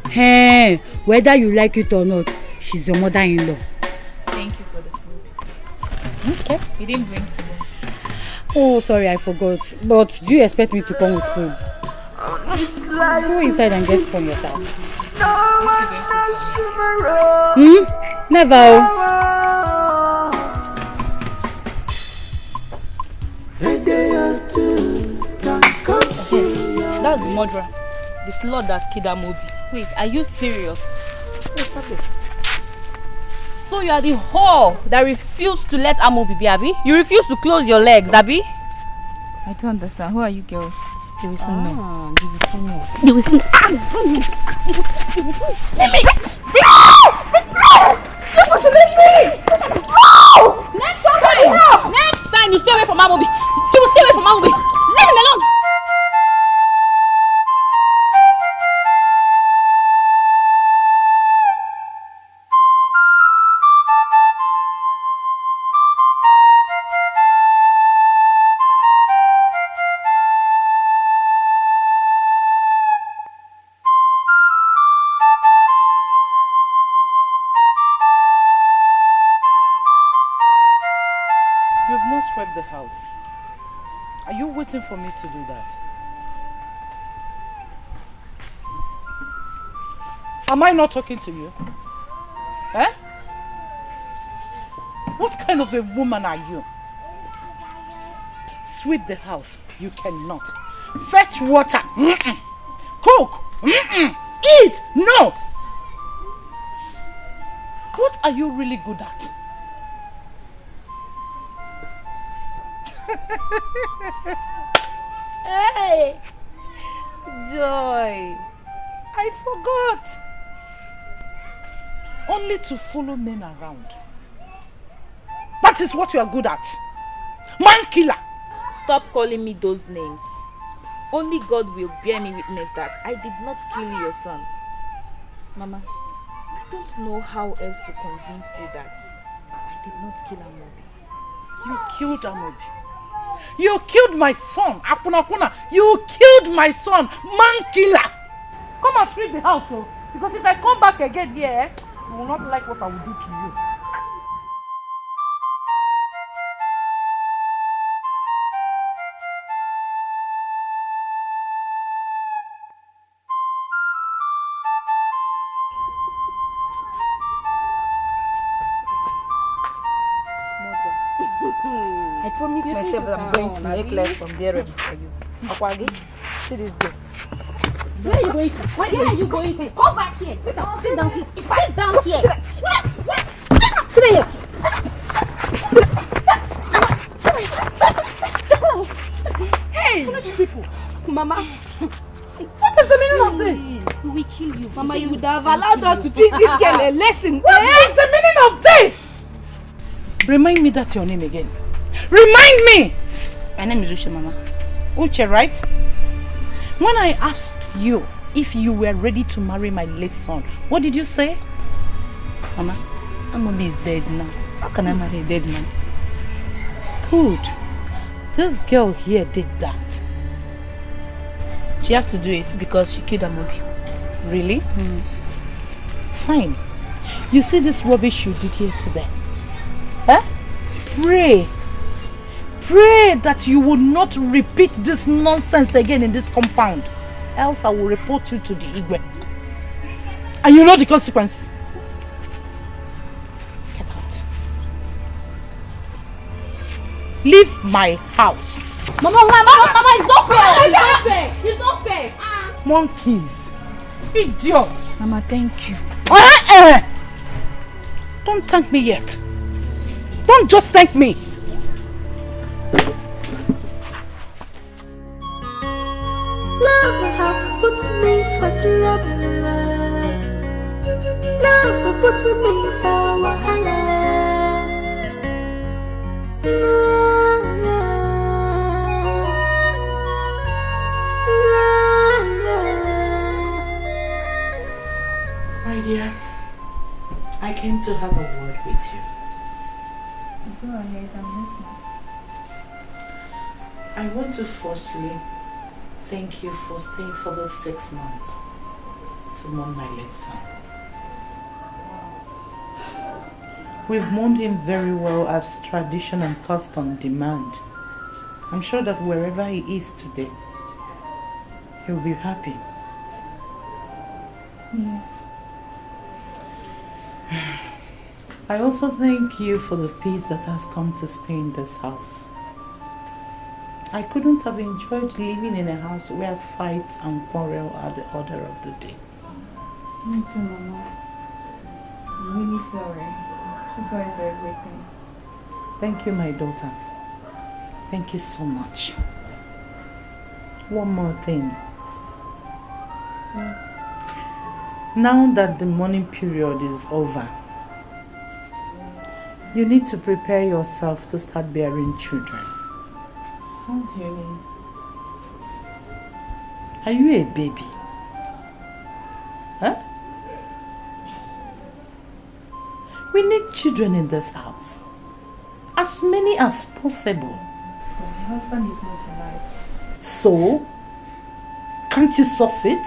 Hey, whether you like it or not, she's your mother-in-law. Thank you for the food. Okay. You didn't bring spoon. Oh, sorry, I forgot. But do you expect me to come with spoon? Go inside and get spoon yourself. Never. That's the murderer. The slut that killed Amobi. Wait, are you serious? So you are the whore that refused to let Amobi be, Abi? You refuse to close your legs, Abi? I don't understand. Who are you girls? They will soon know. They will soon know. They will soon. Let me. from Amobi. You will stay away from Amobi. Leave him alone. You've not swept the house. Are you waiting for me to do that? Am I not talking to you? Eh? What kind of a woman are you? Sweep the house. You cannot. Fetch water. Cook. Eat. No. What are you really good at? Hey, Joy, I forgot. Only to follow men around. That is what you are good at. Man killer. Stop calling me those names. Only God will bear me witness that I did not kill your son. Mama, I don't know how else to convince you that I did not kill Amobi. You killed Amobi. You killed my son, Akuna. You killed my son, man killer. Come and sweep the house, oh. Because if I come back again here, you will not like what I will do to you. I promised myself that I'm going to make left from there ready for you. Akwagi, see this day. Where are you going? Where are you going? Come back here. Sit down. Sit down here. Sit down here. Sit down here. Hey, foolish people. Mama. What is the meaning of this? We will kill you. Mama, you would have allowed us to teach this girl a lesson. What is the meaning of this? Remind me that's your name again. Remind me! My name is Uche, Mama. Uche, right? When I asked you if you were ready to marry my late son, what did you say? Mama, Amobi is dead now. How can I marry a dead man? Good. This girl here did that. She has to do it because she killed Amobi. Really? Fine. You see this rubbish you did here today? Huh? Pray. Pray that you will not repeat this nonsense again in this compound. Else I will report you to the Igwe. And you know the consequence. Get out. Leave my house. Mama, it's not fair! It's not fair! It's not fair! Monkeys. Idiots. Mama, thank you. Don't thank me yet. Don't just thank me. Love have put me for trouble. Love put me for wahala. My dear, I came to have a word with you. Go ahead, I'm listening. I want to firstly thank you for staying for those 6 months to mourn my late son. We've mourned him very well as tradition and custom demand. I'm sure that wherever he is today, he'll be happy. Yes. I also thank you for the peace that has come to stay in this house. I couldn't have enjoyed living in a house where fights and quarrel are the order of the day. Me too, Mama. I'm really sorry. So sorry for everything. Thank you, my daughter. Thank you so much. One more thing. What? Now that the mourning period is over, you need to prepare yourself to start bearing children. What do you mean? Are you a baby? Huh? We need children in this house. As many as possible. But my husband is not alive. So, can't you source it?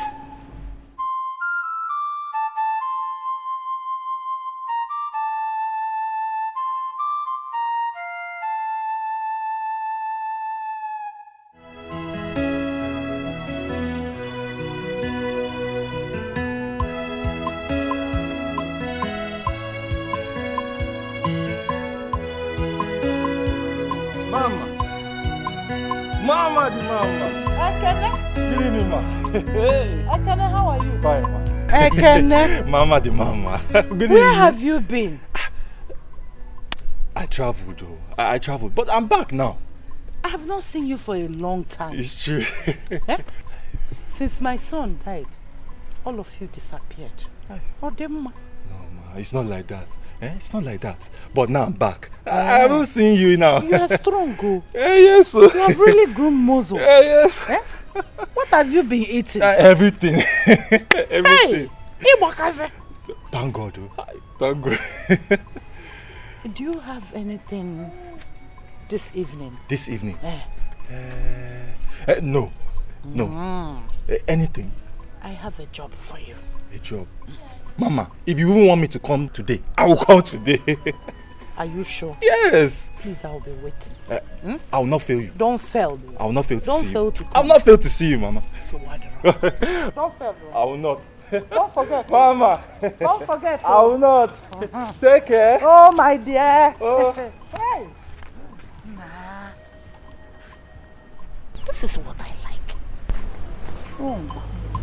Mama the mama. Ekene? Good evening, ma. Hey. Ekene, how are you? Fine, ma. Ekene? Mama the mama. Good evening. Where have you been? I traveled, though. I traveled, but I'm back now. I have not seen you for a long time. It's true. Eh? Since my son died, all of you disappeared. Oh, them. No, ma, it's not like that. It's not like that. But now I'm back. I haven't seen you now. You are strong, go. Yes, sir. You have really grown muscle. Yes. Eh? What have you been eating? Everything. Everything. Hey, thank God, oh. Thank God. Do you have anything this evening? This evening? No. No. Anything? I have a job for you. A job? Mama, if you even want me to come today, I will come today. Are you sure? Yes. Please, I will be waiting. I will not fail you. Don't fail. I will not fail to see you. Don't fail to come. I will not fail to see you, Mama. So what? Don't fail. I will not. Don't forget. Mama. Don't forget. I will not. Take care. Oh, my dear. Oh. Hey. Nah. This is what I like. Strong.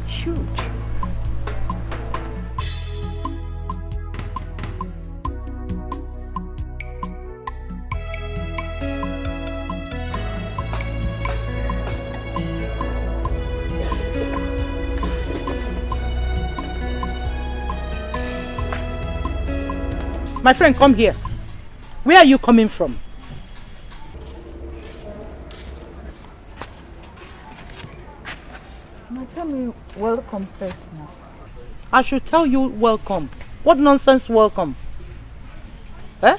Huge. My friend, come here. Where are you coming from? Now tell me welcome first now. I should tell you welcome. What nonsense welcome? Eh?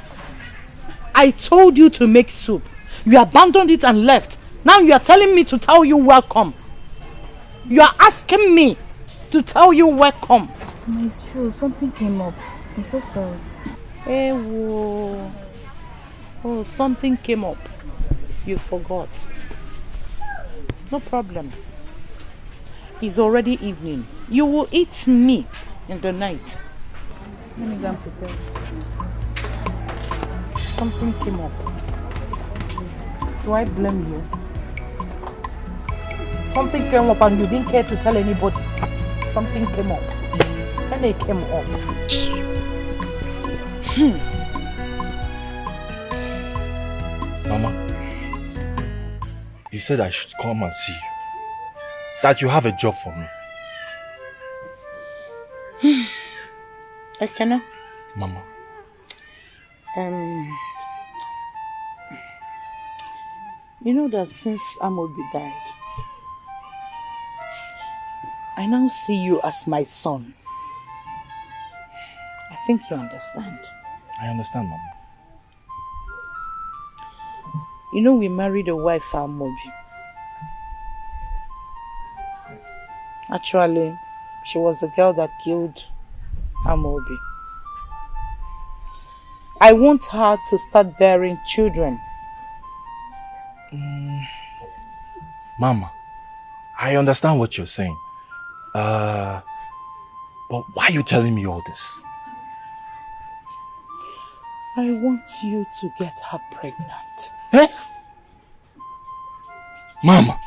I told you to make soup. You abandoned it and left. Now you are telling me to tell you welcome. You are asking me to tell you welcome. No, it's true. Something came up. I'm so sorry. Hey, whoa. Oh, something came up. You forgot. No problem. It's already evening. You will eat me in the night. Let me go and prepare this. Something came up. Do I blame you? Something came up and you didn't care to tell anybody. Something came up. And it came up. Mama, you said I should come and see you. That you have a job for me. Ekene? Mama. You know that since Amobi died, I now see you as my son. I think you understand. I understand, Mama. You know we married a wife for Amobi. Yes. Actually, she was the girl that killed Amobi. I want her to start bearing children. Mama, I understand what you're saying. But why are you telling me all this? I want you to get her pregnant. Eh? Mama.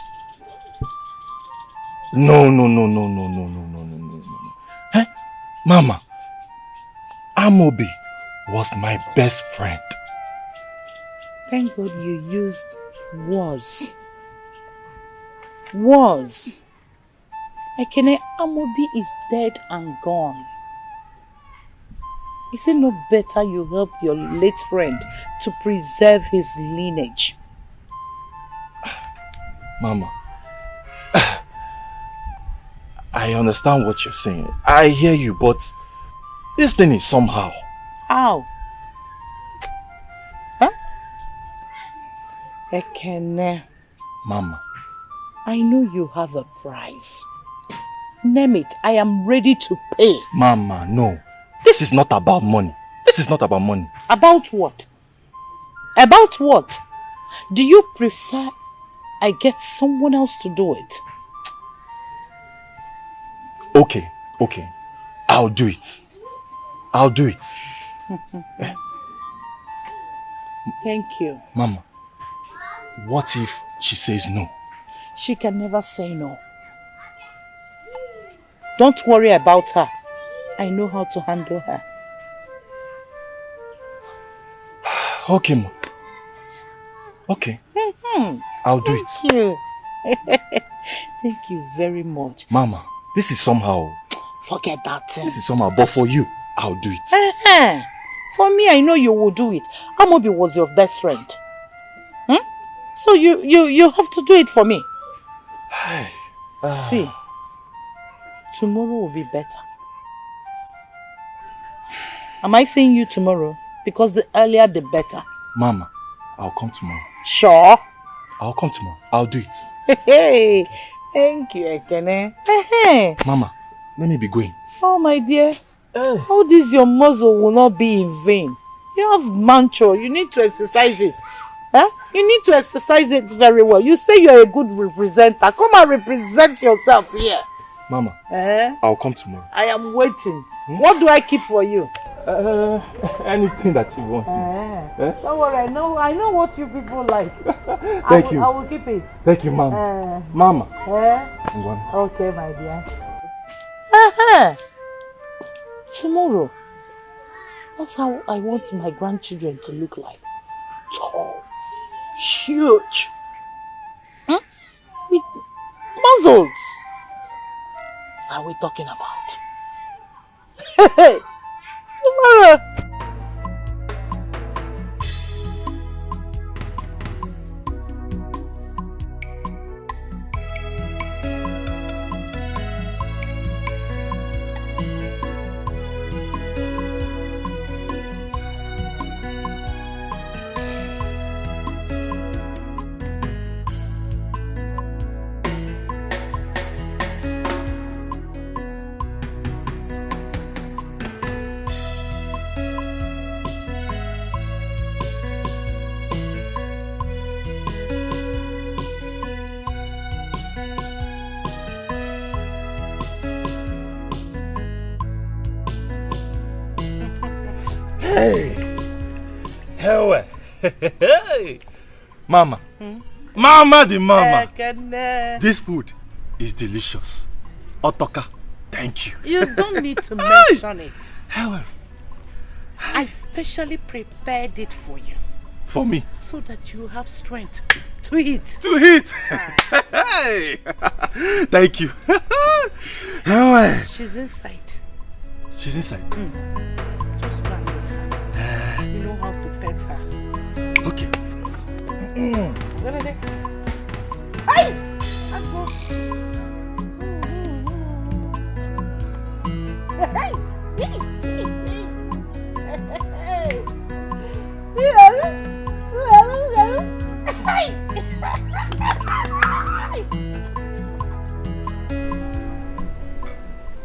No. Eh? Mama. Amobi was my best friend. Thank God you used was. Was. Ekene, Amobi is dead and gone. Is it no better you help your late friend to preserve his lineage? Mama, I understand what you're saying. I hear you, but this thing is somehow. How? Huh? Ekene. Mama. I know you have a price. Name it. I am ready to pay. Mama, no. This is not about money. This is not about money. About what? About what? Do you prefer I get someone else to do it? Okay. I'll do it. I'll do it. Thank you. Mama, what if she says no? She can never say no. Don't worry about her. I know how to handle her. Okay, Ma. Okay. I'll do it. Thank you. Thank you very much. Mama, this is somehow. Forget that. This is somehow, but for you, I'll do it. For me, I know you will do it. Amobi was your best friend. So you have to do it for me. See, tomorrow will be better. Am I saying you tomorrow? Because the earlier the better. Mama, I'll come tomorrow. Sure? I'll come tomorrow. I'll do it. Hey, thank you, Ekene. Mama, let me be going. Oh, my dear. All this your muscle will not be in vain. You have mantra. You need to exercise it. You need to exercise it very well. You say you're a good representer. Come and represent yourself here. Mama, I'll come tomorrow. I am waiting. What do I keep for you? Anything that you want. Don't worry, I know what you people like. Thank you. I will keep it. Thank you, Mama. Mama. Okay, my dear. Tomorrow, that's how I want my grandchildren to look like. Tall, huge, with muscles. What are we talking about? Tomorrow. Hey. Mama. Mama the mama. This food is delicious. Otoka, thank you. You don't need to mention it. I specially prepared it for you. For me? So that you have strength to eat. To eat? Hey. Thank you. She's inside. She's inside? Just go and meet her. You know how to pet her. Okay. Hey!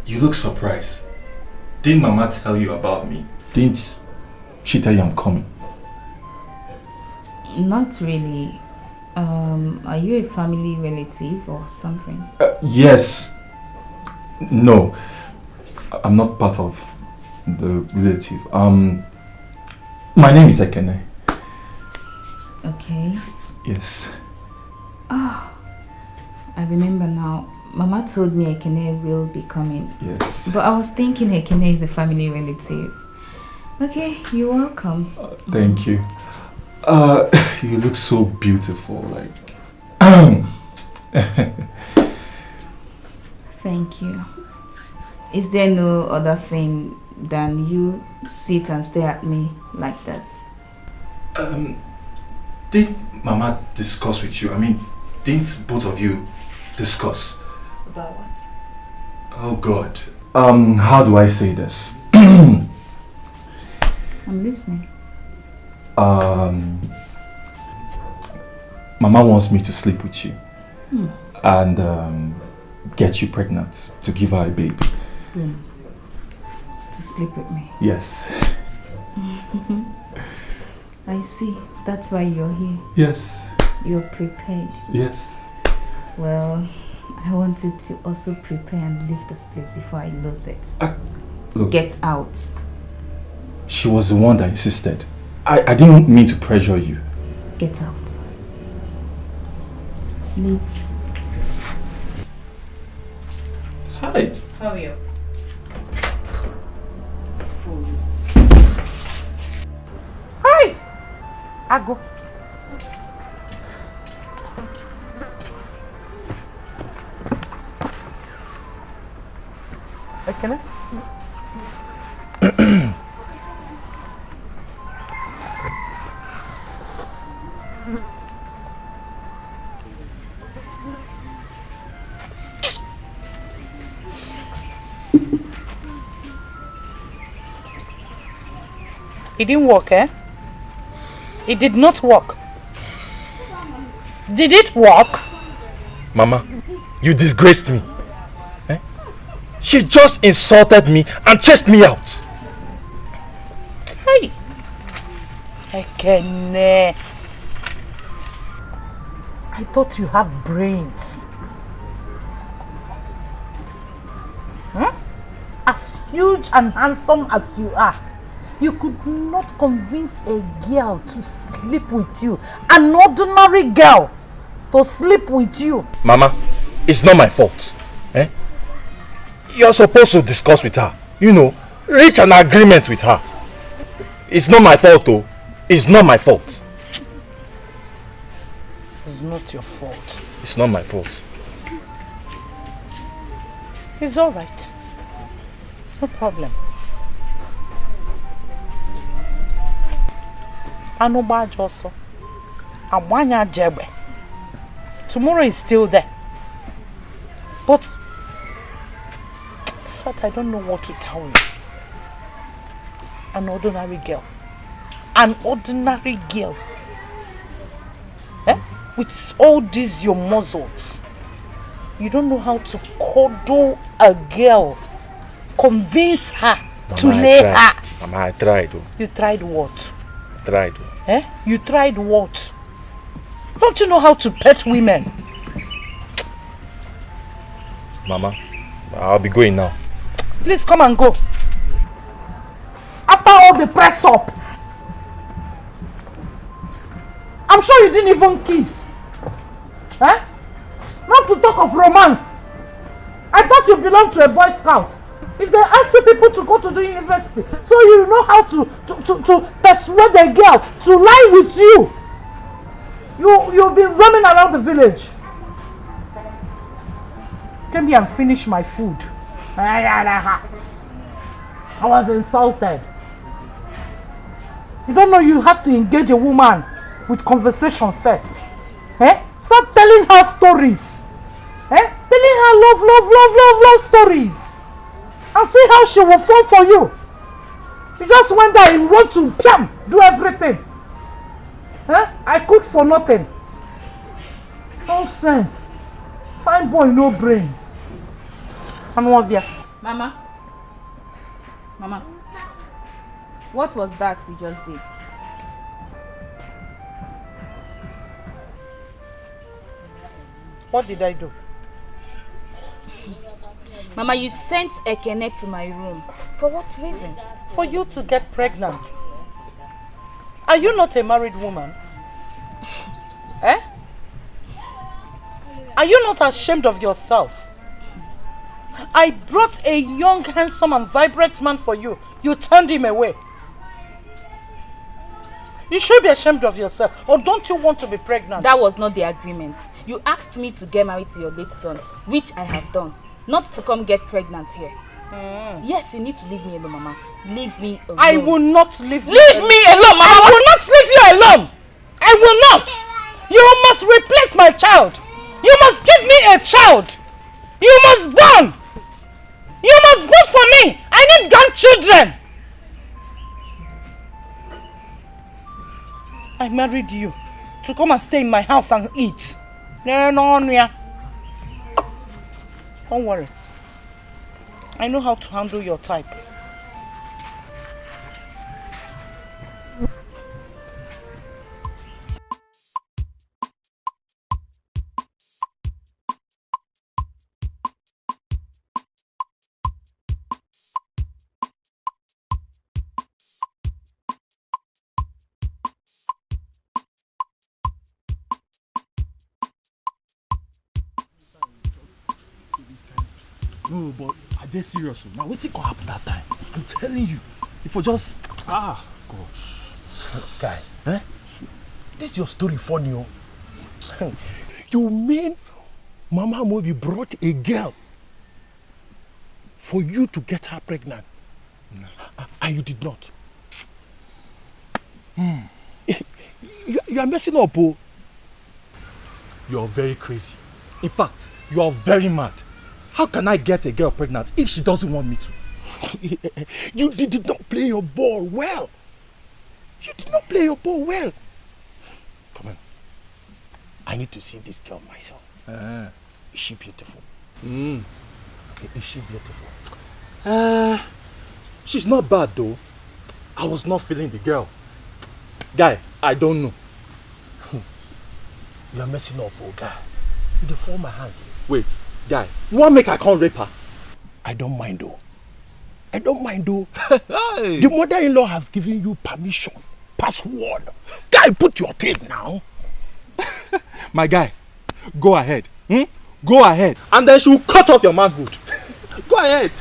You look surprised. Didn't Mama tell you about me? Didn't she tell you I'm coming? Not really. Are you a family relative or something? Yes. No. I'm not part of the relative. My name is Ekene. Okay. Yes. Ah, I remember now. Mama told me Ekene will be coming. Yes. But I was thinking Ekene is a family relative. Okay, you're welcome. Thank you. You look so beautiful, like. Thank you. Is there no other thing than you sit and stare at me like this? Did Mama discuss with you? I mean, didn't both of you discuss? About what? Oh God. How do I say this? I'm listening. Mama wants me to sleep with you. Hmm. And get you pregnant to give her a baby. To sleep with me. Yes. I see. That's why you're here. Yes. You're prepared. Yes. Well, I wanted to also prepare and leave this place before I lose it. Look, Get out. she was the one that insisted. I didn't mean to pressure you. Get out. Leave. Hi. Hurry up. Fools. Hi! Ago. Ekene? It didn't work, eh? It did not work. Did it work? Mama, you disgraced me. Eh? She just insulted me and chased me out. Hey! Ekene. I thought you have brains. Huh? As huge and handsome as you are, you could not convince a girl to sleep with you. An ordinary girl to sleep with you. Mama, it's not my fault. Eh? You're supposed to discuss with her. You know, reach an agreement with her. It's not my fault though. It's not my fault. It's not your fault. It's not my fault. It's alright. No problem. Anuba Joso. Amwanya Jebe. Tomorrow is still there. But in fact, I don't know what to tell you. An ordinary girl. An ordinary girl. Eh? With all these your muscles. You don't know how to cuddle a girl. Convince her to lay her. Mama, I tried. You tried what? I tried. Eh? You tried what? Don't you know how to pet women? Mama, I'll be going now. Please come and go. After all the press up. I'm sure you didn't even kiss. Eh? Not to talk of romance. I thought you belonged to a Boy Scout. If they ask you people to go to the university, so you know how to persuade a girl to lie with you. You'll be roaming around the village. Came here and finish my food. I was insulted. You don't know you have to engage a woman with conversation first. Eh? Start telling her stories. Eh? Telling her love stories. And see how she will fall for you. You just went there and want to do everything. Eh? I cooked for nothing. Nonsense. Fine boy, no brains. Mama. Mama. What was that you just did? What did I do? Mama, you sent Ekene to my room. For what reason? For you to get pregnant. Are you not a married woman? Eh? Are you not ashamed of yourself? I brought a young, handsome and vibrant man for you. You turned him away. You should be ashamed of yourself. Or don't you want to be pregnant? That was not the agreement. You asked me to get married to your late son, which I have done. Not to come get pregnant here. Yes, you need to leave me alone, Mama. Leave me alone. I will not leave you. Leave me alone, Mama. I will not leave you alone. I will not. You must replace my child. You must give me a child. You must born. You must born for me. I need grandchildren. I married you to come and stay in my house and eat. Don't worry. I know how to handle your type. No, but are they serious? Now, what's it gonna happen that time? I'm telling you. If we just... gosh. Guy, this your story funny, oh? You mean Mama Mobi brought a girl for you to get her pregnant? No. And you did not? You are messing up, oh. You are very crazy. In fact, you are very mad. How can I get a girl pregnant if she doesn't want me to? You did not play your ball well. You did not play your ball well. Come on. I need to see this girl myself. Is she beautiful? Is she beautiful? She's not bad though. I was not feeling the girl. Guy, I don't know. You are messing up, oh guy. You deform my hand. Wait, guy, you want make I can't rape her? I don't mind though. I don't mind though. The mother-in-law has given you permission. Password. Guy, put your tape now. My guy, go ahead. Go ahead. And then she will cut off your manhood. Go ahead.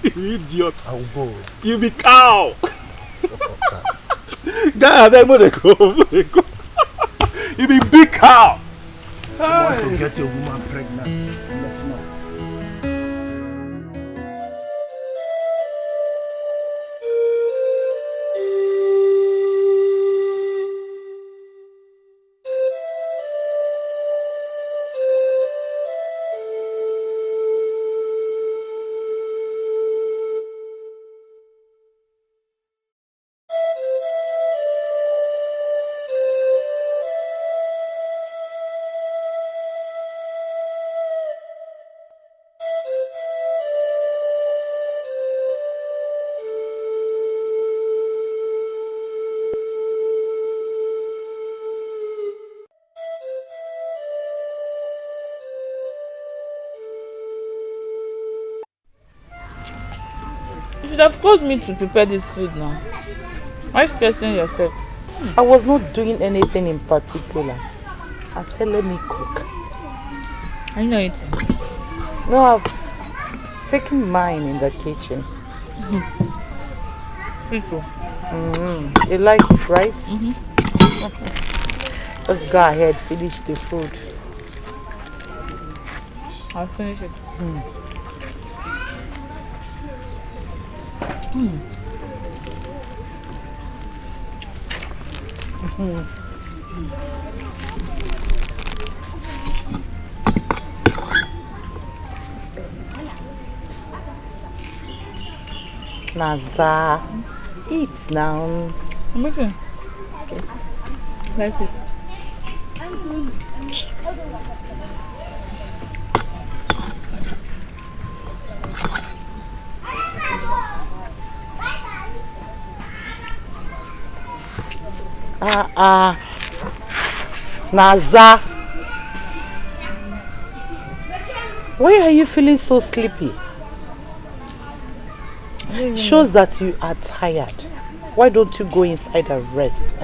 You idiot. I will go. You be cow. Guy, I beg you go. You be big cow. You want to get a woman pregnant? Let's not. You should have called me to prepare this food now. Why are you stressing yourself? I was not doing anything in particular. I said let me cook. I know it. No, I've taken mine in the kitchen. People. You like it, right? Let's go ahead, finish the food. I'll finish it. Naza, eat now. I'm waiting. Okay. That's it. Naza, why are you feeling so sleepy? Shows that you are tired. Why don't you go inside and rest?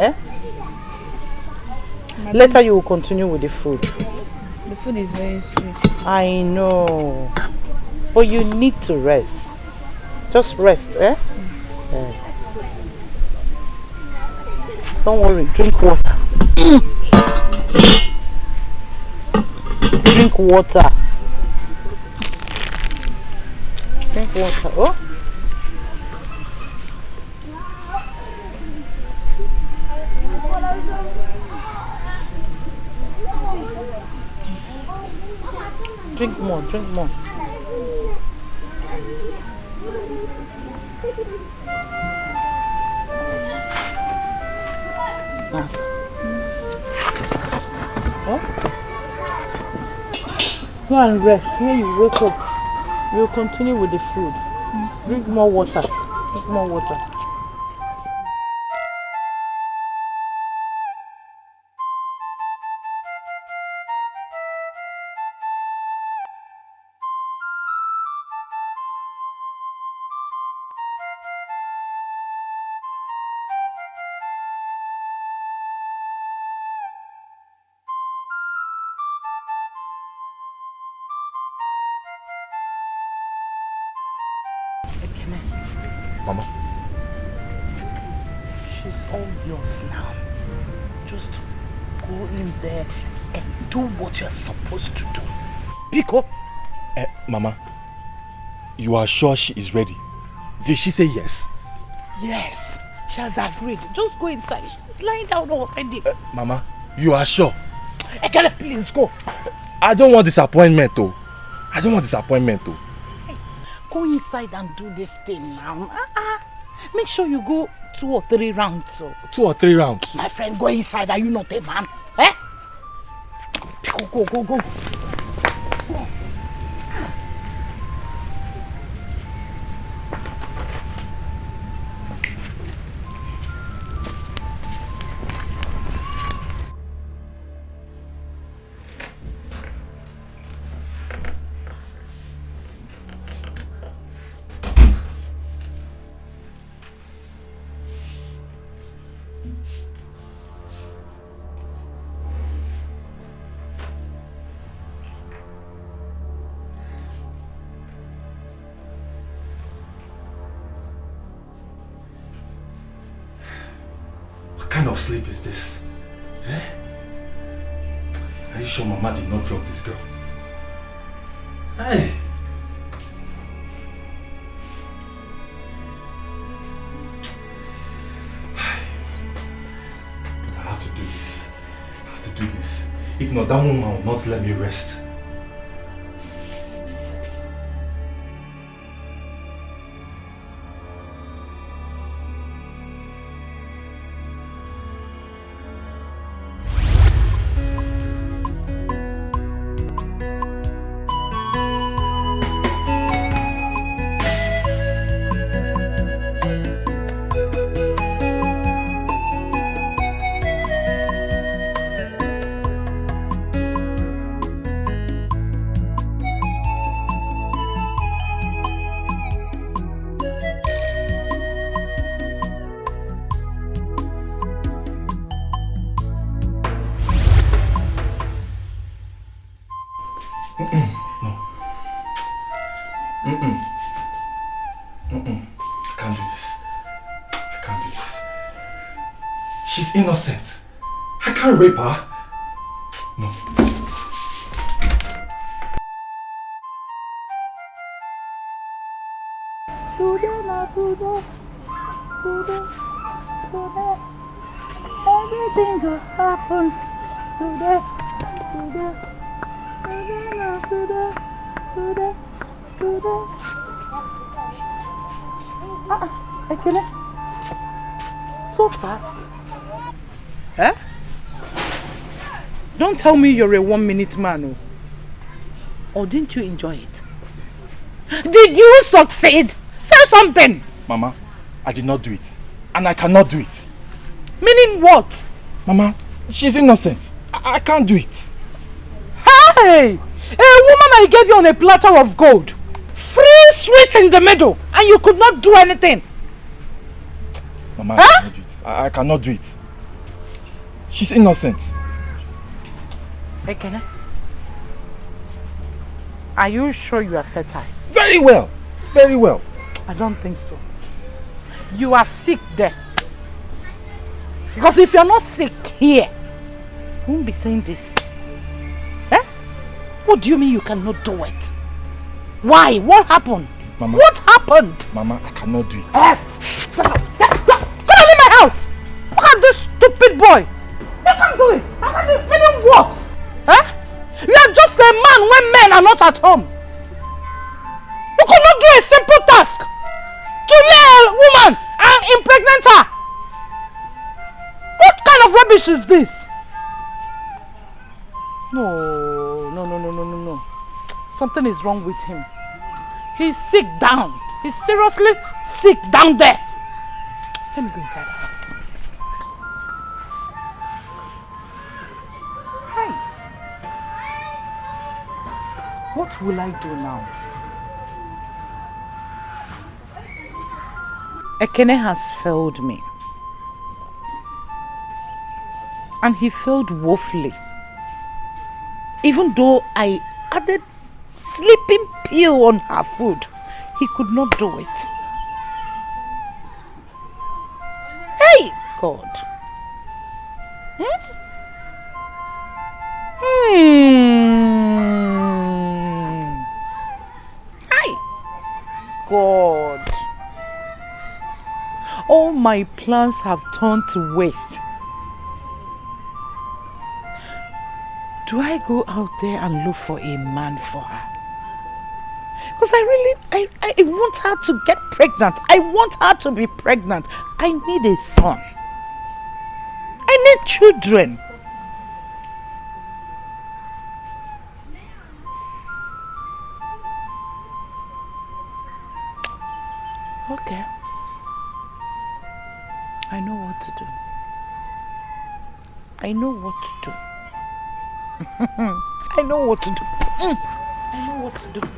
Later you will continue with the food. The food is very sweet. I know, but you need to rest. Just rest, Don't worry, drink water. Drink water. Drink water, oh. Drink more, drink more. Nice. Oh? Go and rest. When you wake up, we'll continue with the food. Drink more water. Drink more water. Mama. She's all yours now. Just go in there and do what you're supposed to do. Pico. Mama, you are sure she is ready? Did she say yes? Yes, she has agreed. Just go inside. She's lying down already. Mama, you are sure? Ekene, please go. I don't want disappointment though. I don't want disappointment though. Go inside and do this thing now. Make sure you go 2 or 3 rounds. So. 2 or 3 rounds? My friend, go inside. Are you not a man? Eh? Go, go, go, go. What kind of sleep is this? Eh? Are you sure Mama did not drug this girl? Hey! But I have to do this. I have to do this. If not, that woman will not let me rest. She's innocent. I can't rape her. No. Everything will happen today. Ekene, so fast. Eh? Don't tell me you're a 1-minute man. Oh. Or didn't you enjoy it? Did you succeed? Say something! Mama, I did not do it. And I cannot do it. Meaning what? Mama, she's innocent. I can't do it. Hey! A woman I gave you on a platter of gold. Free sweet in the middle. And you could not do anything. Mama, I cannot do it. I cannot do it. She's innocent. Ekene, are you sure you are fertile? Very well. Very well. I don't think so. You are sick there. Because if you're not sick here, you won't be saying this. Eh? What do you mean you cannot do it? Why? What happened? Mama. What happened? Mama, I cannot do it. Get out of my house! Look at this stupid boy! You can't do it! I can't do it! Meaning what? Huh? You are just a man when men are not at home. You could not do a simple task to lay a woman and impregnate her. What kind of rubbish is this? No. Something is wrong with him. He's sick down. He's seriously sick down there. Let me go inside the house. Hey. What will I do now? Ekene has failed me. And he failed woefully. Even though I added sleeping pill on her food, he could not do it. Hey, God. Hi, God. All my plans have turned to waste. Do I go out there and look for a man for her? Because I want her to get pregnant. I want her to be pregnant. I need a son. I need children. Okay. I know what to do. I know what to do. I know what to do. I know what to do.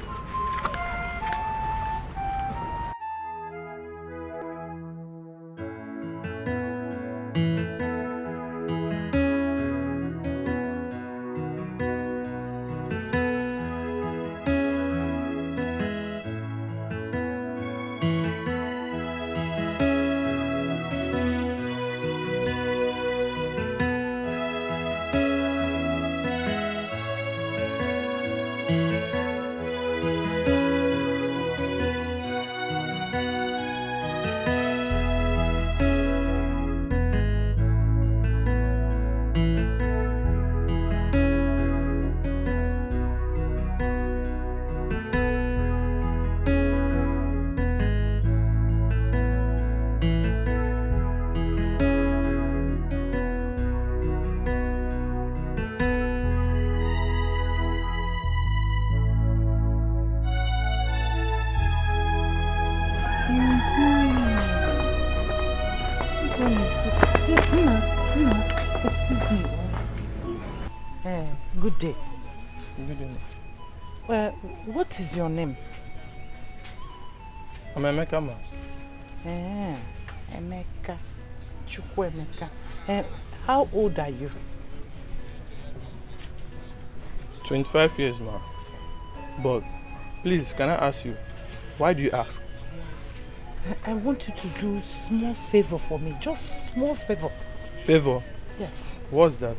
Good day. Good day. What is your name? I'm Emeka, ma. Emeka. Chukwuemeka. How old are you? 25 years, ma. But please, can I ask you, why do you ask? I want you to do small favor for me. Just small favor. Favor? Yes. What's that?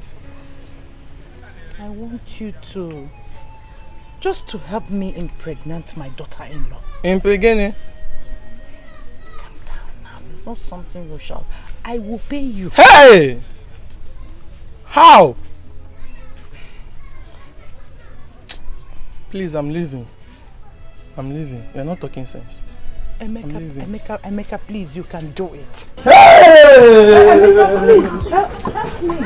I want you to just to help me impregnate my daughter-in-law. Impregnate? Calm down now. It's not something you shall. I will pay you. Hey! How? Please, I'm leaving. You're not talking sense. Emeka, please, you can do it. Hey! Please, help me.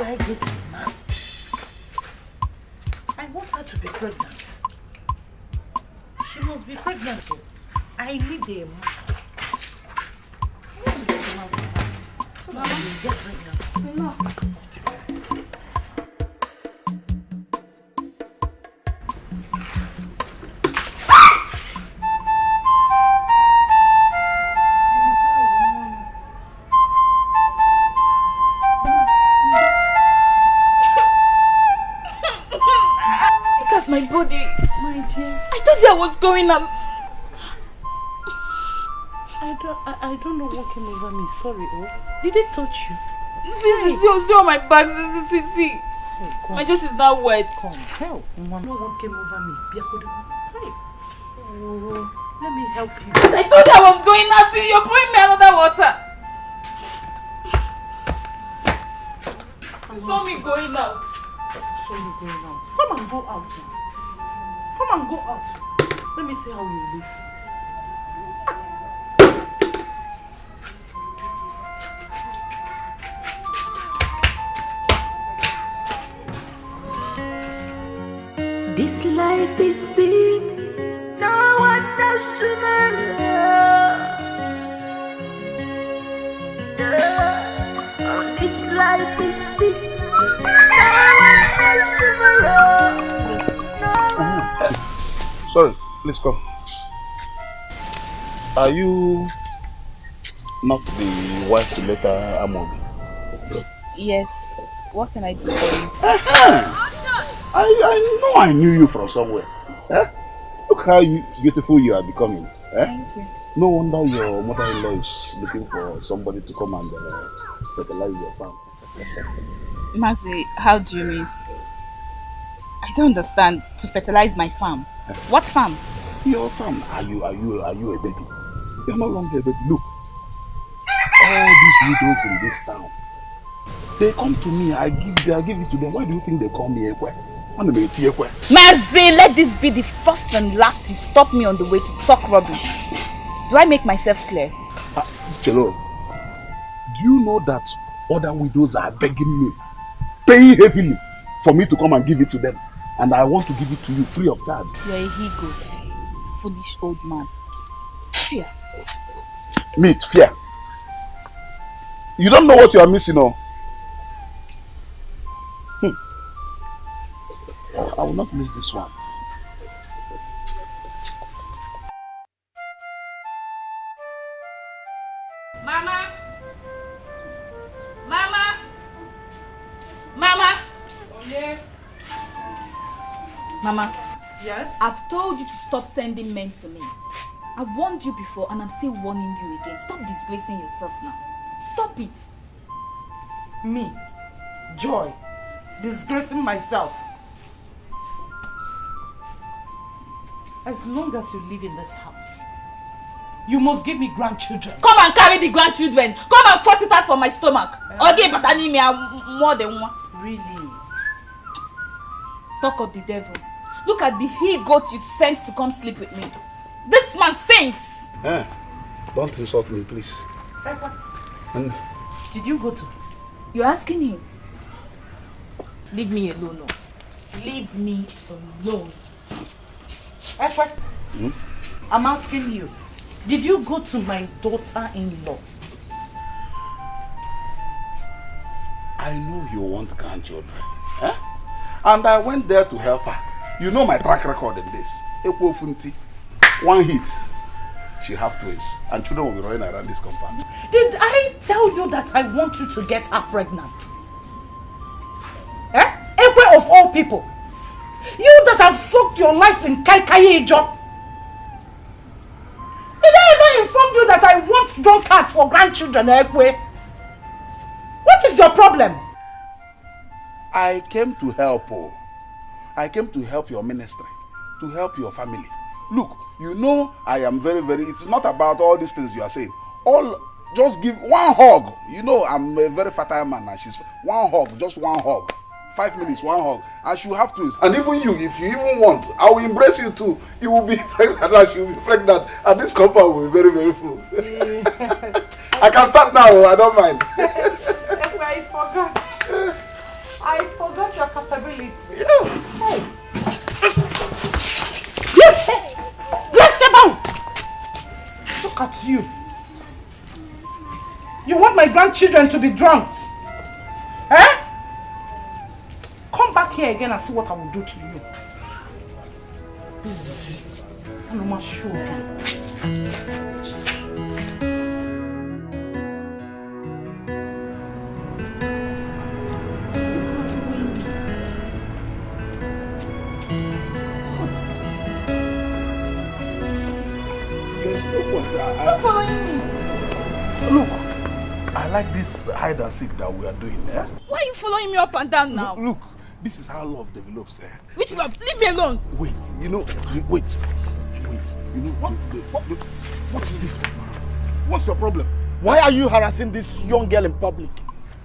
I get it now. I want her to be pregnant. She must be pregnant. I need a man. So that I will get pregnant. No. My body. My dear. I told you I was going out. I don't know what came over me. Sorry, oh. Did it touch you? See on my back. See. Hey, my dress is now wet. Come, help. No one came over me. Hey. Oh, let me help you. I told you I was going out. You're pouring me another water. You saw me going out. Saw you going out. Come and go out now. Come and go out. Let me see how you live. This life is big, no one knows tomorrow. Oh, this life is big, no one knows tomorrow. Sorry, please come. Are you not the wife to later Amobi? Yes. What can I do for you? I know I knew you from somewhere. Eh? Look how beautiful you are becoming. Eh? Thank you. No wonder your mother-in-law is looking for somebody to come and fertilize your farm. Mazi, how do you mean? I don't understand. To fertilize my farm. What farm? Your farm. Are you a baby? You're no longer a baby. Look, all these widows in this town, they come to me. I give it to them. Why do you think they call me Ekwe? Mazi, let this be the first and last you stop me on the way to talk rubbish. Do I make myself clear? Chelo, do you know that other widows are begging me, paying heavily for me to come and give it to them? And I want to give it to you free of charge. You're a he-goat, foolish old man. Fear. Meat, fear. You don't know what you are missing, oh. I will not miss this one. Mama! Mama! Mama! Yeah. Mama. Yes? I've told you to stop sending men to me. I warned you before and I'm still warning you again. Stop disgracing yourself now. Stop it. Me? Joy? Disgracing myself? As long as you live in this house, you must give me grandchildren. Come and carry the grandchildren. Come and force it out from my stomach. Okay, but I need me more than one. Really? Talk of the devil. Look at the he-goat you sent to come sleep with me. This man stinks. Don't insult me, please. And did you go to? You're asking him. Leave me alone. No. Leave me alone. Ekwe, I'm asking you, did you go to my daughter-in-law? I know you want grandchildren. Eh? And I went there to help her. You know my track record in this. Ekwo Funti. One hit. She have twins. And children will be running around this compound. Did I tell you that I want you to get her pregnant? Eh? Ekwe of all people. You that have soaked your life in Kaikai job. Did I ever inform you that I want drunkards for grandchildren, Ekwe? What is your problem? I came to help, oh. I came to help your ministry, to help your family. Look, you know I am very, it's not about all these things you are saying. Just give one hug. You know I'm a very fertile man and she's one hug, just one hug. 5 minutes, one hug. And she will have twins. And even you, if you even want, I will embrace you too. You will be pregnant and she will be pregnant. And this compound will be very, very full. I can start now, I don't mind. I forgot. I forgot your capability. Yeah. Yes! Yes, Sebon! Look at you. You want my grandchildren to be drunk? Eh? Come back here again and see what I will do to you. I'm not sure. Stop following me. Look, I like this hide and seek that we are doing. Eh? Why are you following me up and down now? Look, this is how love develops. Eh? Which love? Leave me alone. Wait, you know, wait. You know, what is it? What's your problem? Why are you harassing this young girl in public?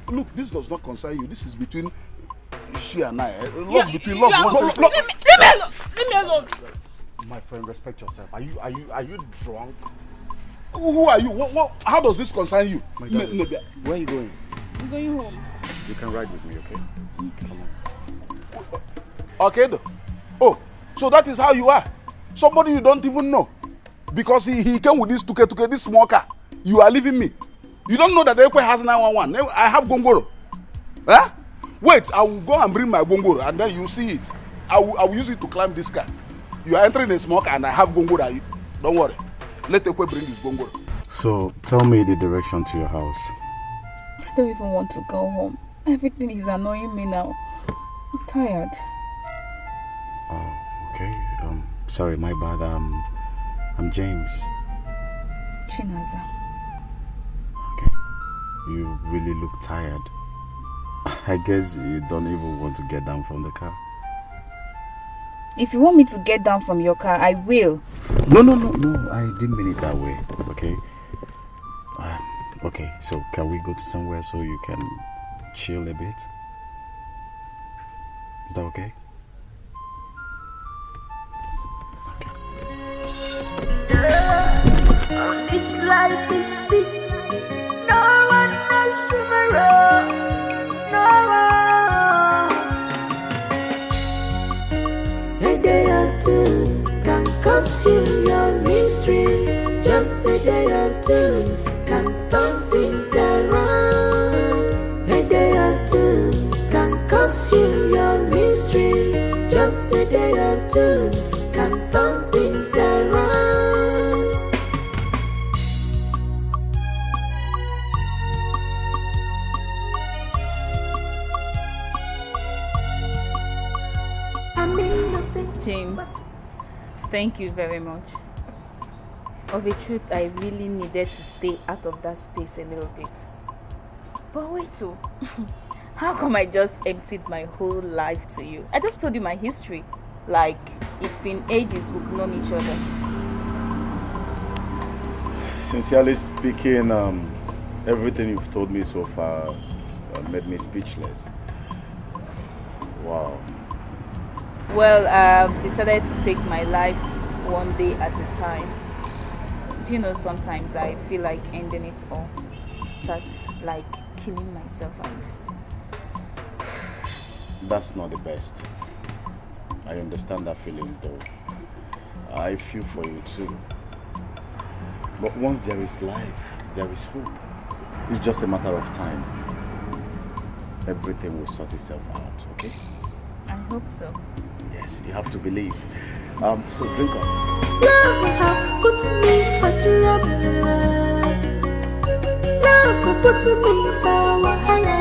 Look, this does not concern you. This is between she and I. Love Yeah, between love. Leave me alone. Leave me alone. My friend, respect yourself. Are you drunk? Who are you? What? How does this concern you? My darling, where are you going? I'm going home. You can ride with me, okay? Come on. Okay, though. Oh, so that is how you are. Somebody you don't even know. Because he came with this tuke, this small car. You are leaving me. You don't know that Ekwe has 911. I have gongoro. Huh? Wait, I will go and bring my gongoro and then you see it. I will use it to climb this car. You are entering a small car and I have gongoro. Don't worry. Let Ekwe bring his gongoro. So, tell me the direction to your house. I don't even want to go home. Everything is annoying me now. I'm tired. Oh, okay. Sorry, my bad. I'm James. Chinaza. Okay. You really look tired. I guess you don't even want to get down from the car. If you want me to get down from your car, I will. No. I didn't mean it that way. Okay. Okay. So can we go to somewhere so you can chill a bit? Is that okay? This life is big. No one knows tomorrow. No one. A day or two can cost you your misery. Just a day or two can turn things around. A day or two can cost you your misery. Just a day or two can turn things around. James, thank you very much. Of a truth, I really needed to stay out of that space a little bit. But wait too. How come I just emptied my whole life to you? I just told you my history. Like, it's been ages we've known each other. Sincerely speaking, everything you've told me so far made me speechless. Wow. Well, I've decided to take my life one day at a time. Do you know, sometimes I feel like ending it all. Start like killing myself and... That's not the best. I understand that feelings though. I feel for you too. But once there is life, there is hope. It's just a matter of time. Everything will sort itself out, okay? I hope so. Yes, you have to believe. So drink up. Love have put me for trouble. Love put me for wahala.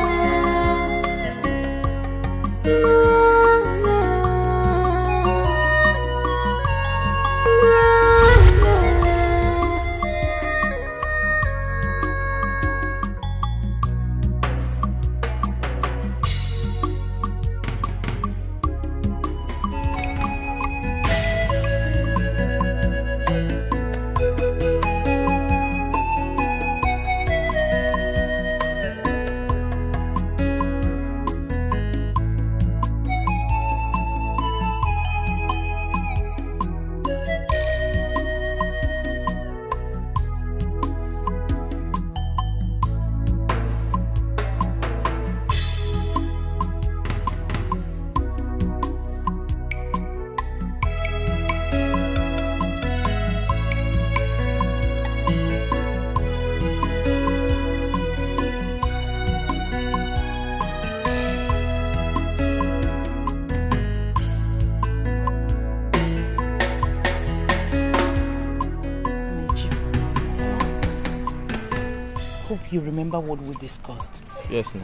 You remember what we discussed? Yes, no.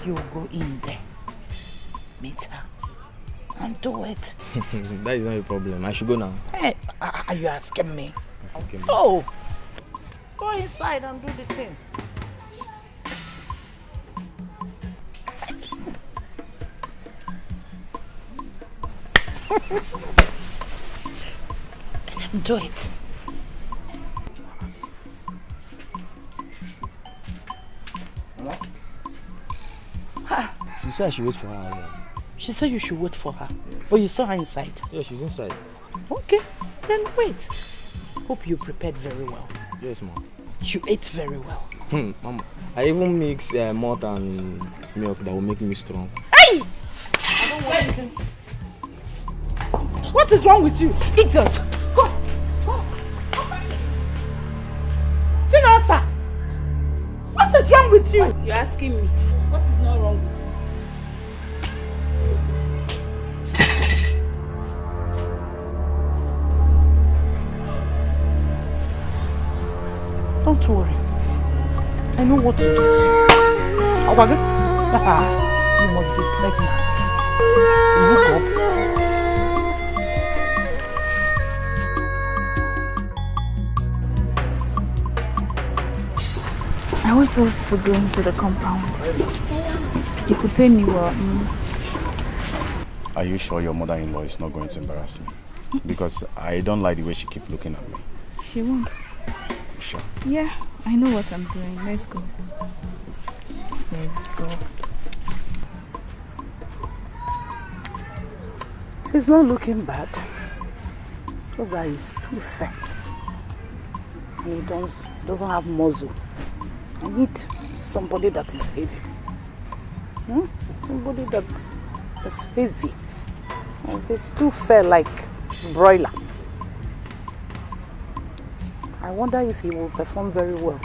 You go in there, meet her, and do it. That is not a problem. I should go now. Hey, are you asking me? Okay. Oh, go inside and do the thing. Let them do it. said I should wait for her. Yeah. She said you should wait for her. But you saw her inside? Yeah, she's inside. Okay, then wait. Hope you prepared very well. Yes, mom. You ate very well. Mama, I even mix malt and milk that will make me strong. Hey! I don't want anything. What is wrong with you? Idiot! Go! Go! Chinasa! What is wrong with you? You're asking me. What is not wrong with you? Don't worry. I know what to do to you. Awaga? You must be pregnant. Look up. I want us to go into the compound. It will pay me well. Are you sure your mother-in-law is not going to embarrass me? Because I don't like the way she keeps looking at me. She won't. Sure. Yeah, I know what I'm doing. Let's go. Let's go. He's not looking bad. Because that is too fat. And he doesn't have muscle. I need somebody that is heavy. Somebody that is heavy. He's too fair like broiler. I wonder if he will perform very well.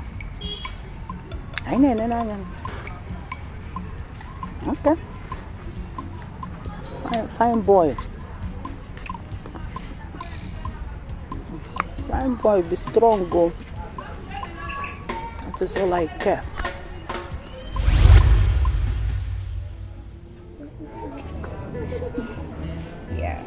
Okay. Fine boy. Fine boy, be strong, go. That is all I care. Yeah.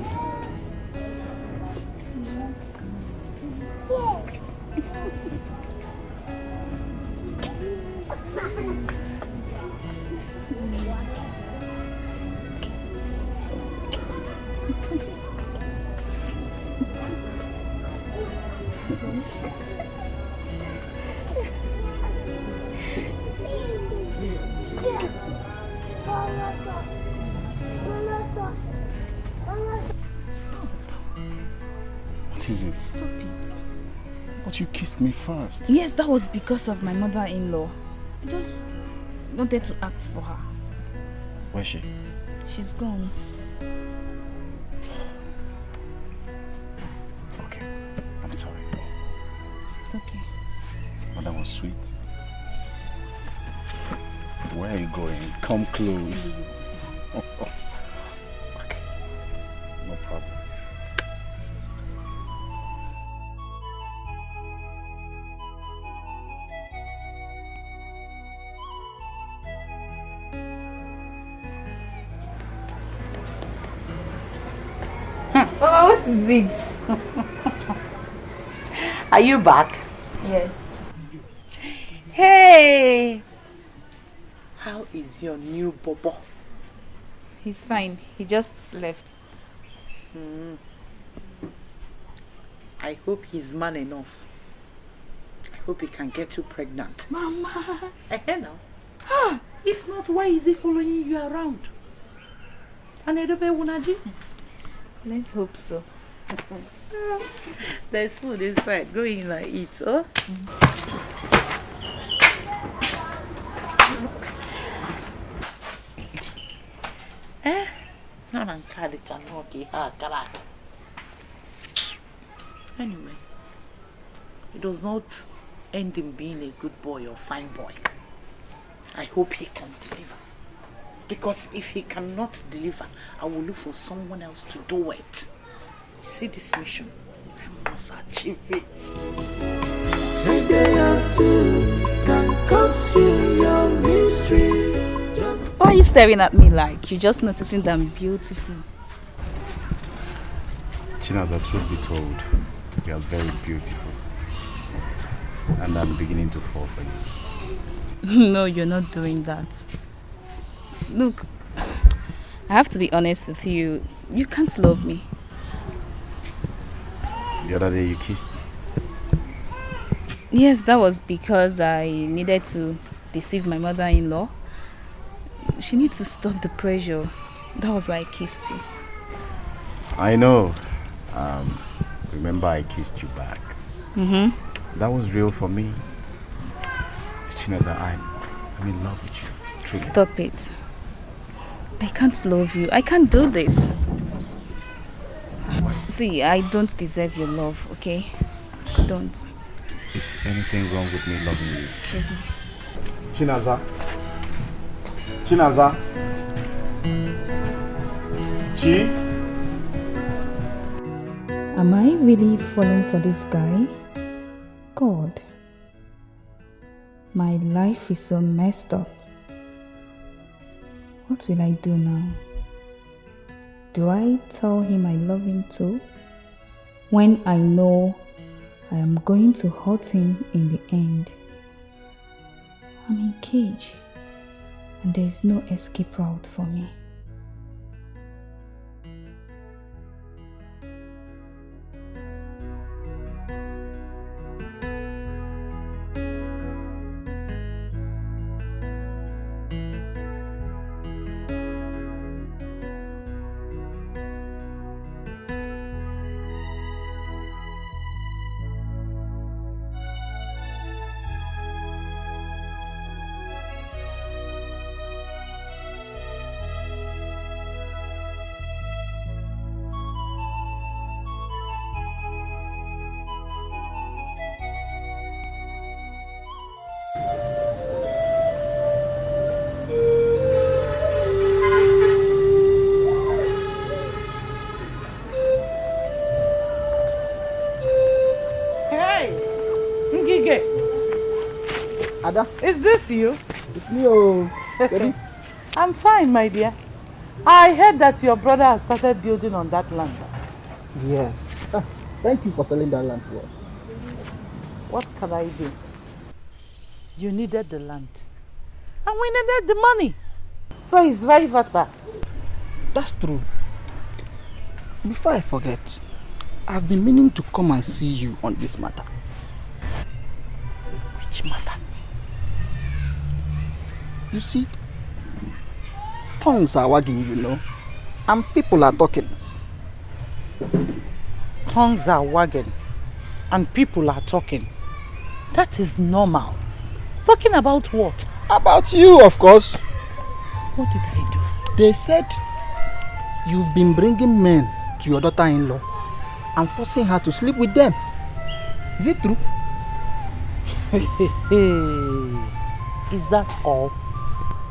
Stop. What is it? Stop it. But you kissed me first. Yes, that was because of my mother-in-law. I just wanted to act for her. Where's she? She's gone. Okay. I'm sorry. It's okay. But that was sweet. Where are you going? Come close. Okay. No problem. Oh, what is it? Are you back? Yes. Hey! How is your new bobo? He's fine. He just left. I hope he's man enough. I hope he can get you pregnant. Mama! Now. If not, why is he following you around? Let's hope so. There's food inside. Go in and eat, oh? Anyway, it does not end in being a good boy or fine boy. I hope he can deliver. Because if he cannot deliver, I will look for someone else to do it. You see this mission? I must achieve it. A day or two can cause you your mystery. Why are you staring at me like you're just noticing that I'm beautiful? Chinaza, truth be told, you are very beautiful. And I'm beginning to fall for you. No, you're not doing that. Look, I have to be honest with you. You can't love me. The other day you kissed me. Yes, that was because I needed to deceive my mother-in-law. she needs to stop the pressure. That was why I kissed you. I know. Remember I kissed you back. That was real for me. Chinaza, I'm in love with you. Truly. Stop it. I can't love you. I can't do this. See, I don't deserve your love, okay? I don't. Is anything wrong with me loving you? Excuse me. Chinaza. Chinaza. Chi? Am I really falling for this guy? God. My life is so messed up. What will I do now? Do I tell him I love him too? When I know I am going to hurt him in the end. I'm in a cage and there is no escape route for me. Ada? Is this you? It's me, oh. I'm fine, my dear. I heard that your brother has started building on that land. Yes. Thank you for selling that land to us. What can I do? You needed the land. And we needed the money. So it's vice versa. That's true. Before I forget, I've been meaning to come and see you on this matter. Which matter? You see, tongues are wagging, you know, and people are talking. Tongues are wagging and people are talking. That is normal. Talking about what? About you, of course. What did I do? They said you've been bringing men to your daughter-in-law and forcing her to sleep with them. Is it true? Is that all?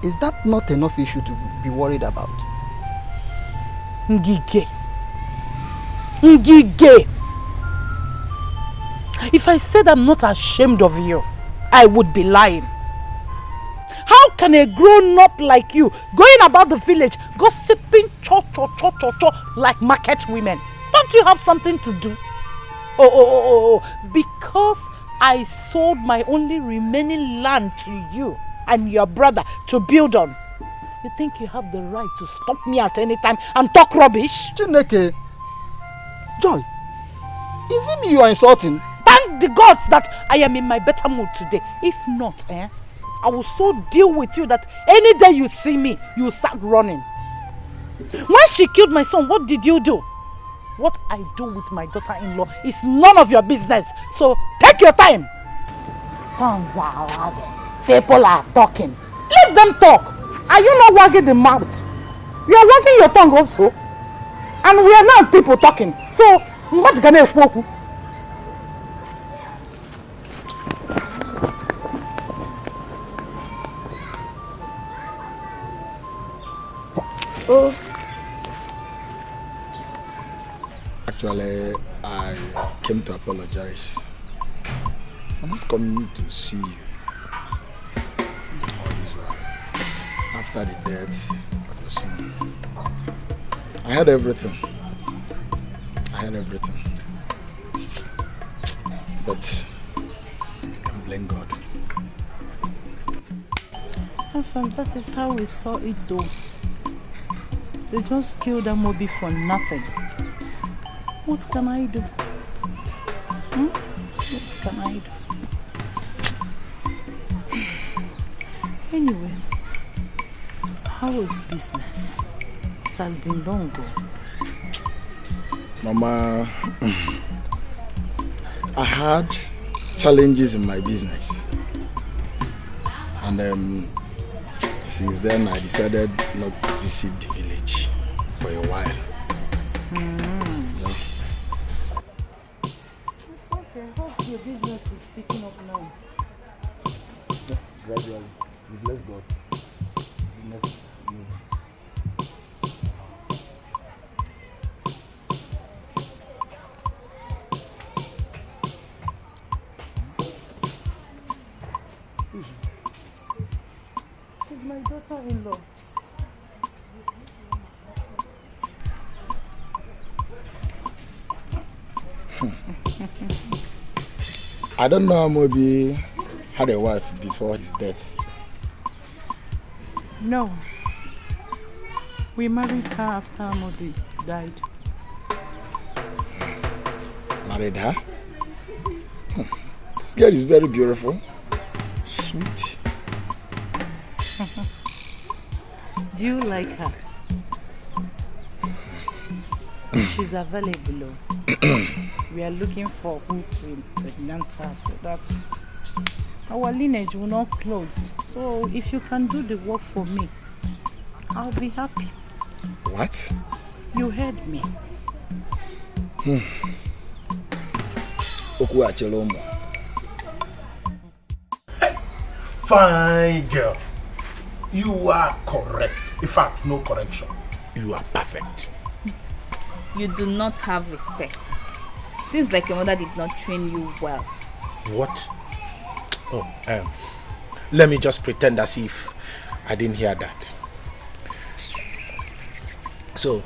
Is that not enough issue to be worried about? Ngige. Ngige. If I said I'm not ashamed of you, I would be lying. How can a grown-up like you going about the village gossiping cho like market women? Don't you have something to do? Oh. Because I sold my only remaining land to you and your brother to build on. You think you have the right to stop me at any time and talk rubbish? Chineke. Joy, is it me you are insulting? Thank the gods that I am in my better mood today. If not, I will so deal with you that any day you see me, you will start running. When she killed my son, what did you do? What I do with my daughter-in-law is none of your business. So take your time. People are talking. Let them talk. Are you not wagging the mouth? You are wagging your tongue also. And we are now people talking. So what can I do? Actually, I came to apologize for not coming to see you all this while after the death of your son. I had everything. But I can blame God. That is how we saw it though. They just killed Amobi for nothing. What can I do? What can I do? Anyway, How was business? It has been long ago. Mama, I had challenges in my business. And since then I decided not to visit the village for a while. Yeah. Okay, hope your business is picking up now. Yeah, gradually. With less God. Business moving. She's my daughter-in-law. I don't know, Mobi had a wife before his death. No. We married her after Modi died. Married her? This girl is very beautiful. Sweet. Do you like her? She's available. We are looking for who to impregnate her so that our lineage will not close. So if you can do the work for me, I'll be happy. What? You heard me. Fine girl. You are correct. In fact, no correction. You are perfect. You do not have respect. Seems like your mother did not train you well. What? Oh, let me just pretend as if I didn't hear that. So,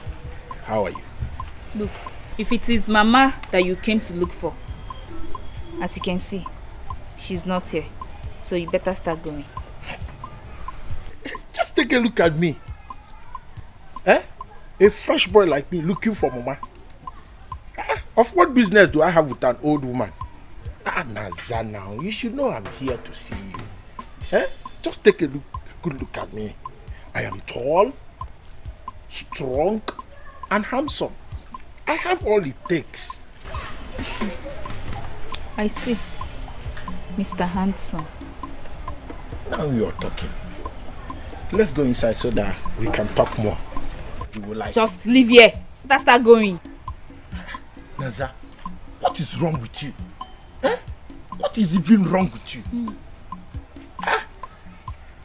how are you? Look, if it is Mama that you came to look for, as you can see, she's not here. So you better start going. Just take a look at me. A fresh boy like me looking for Mama. Of what business do I have with an old woman? Naza now, you should know I'm here to see you. Just take a good look at me. I am tall, strong, and handsome. I have all it takes. I see. Mr. Handsome. Now you're talking. Let's go inside so that we can talk more. You will like just leave here. Let's start going. Naza, what is wrong with you? What is even wrong with you?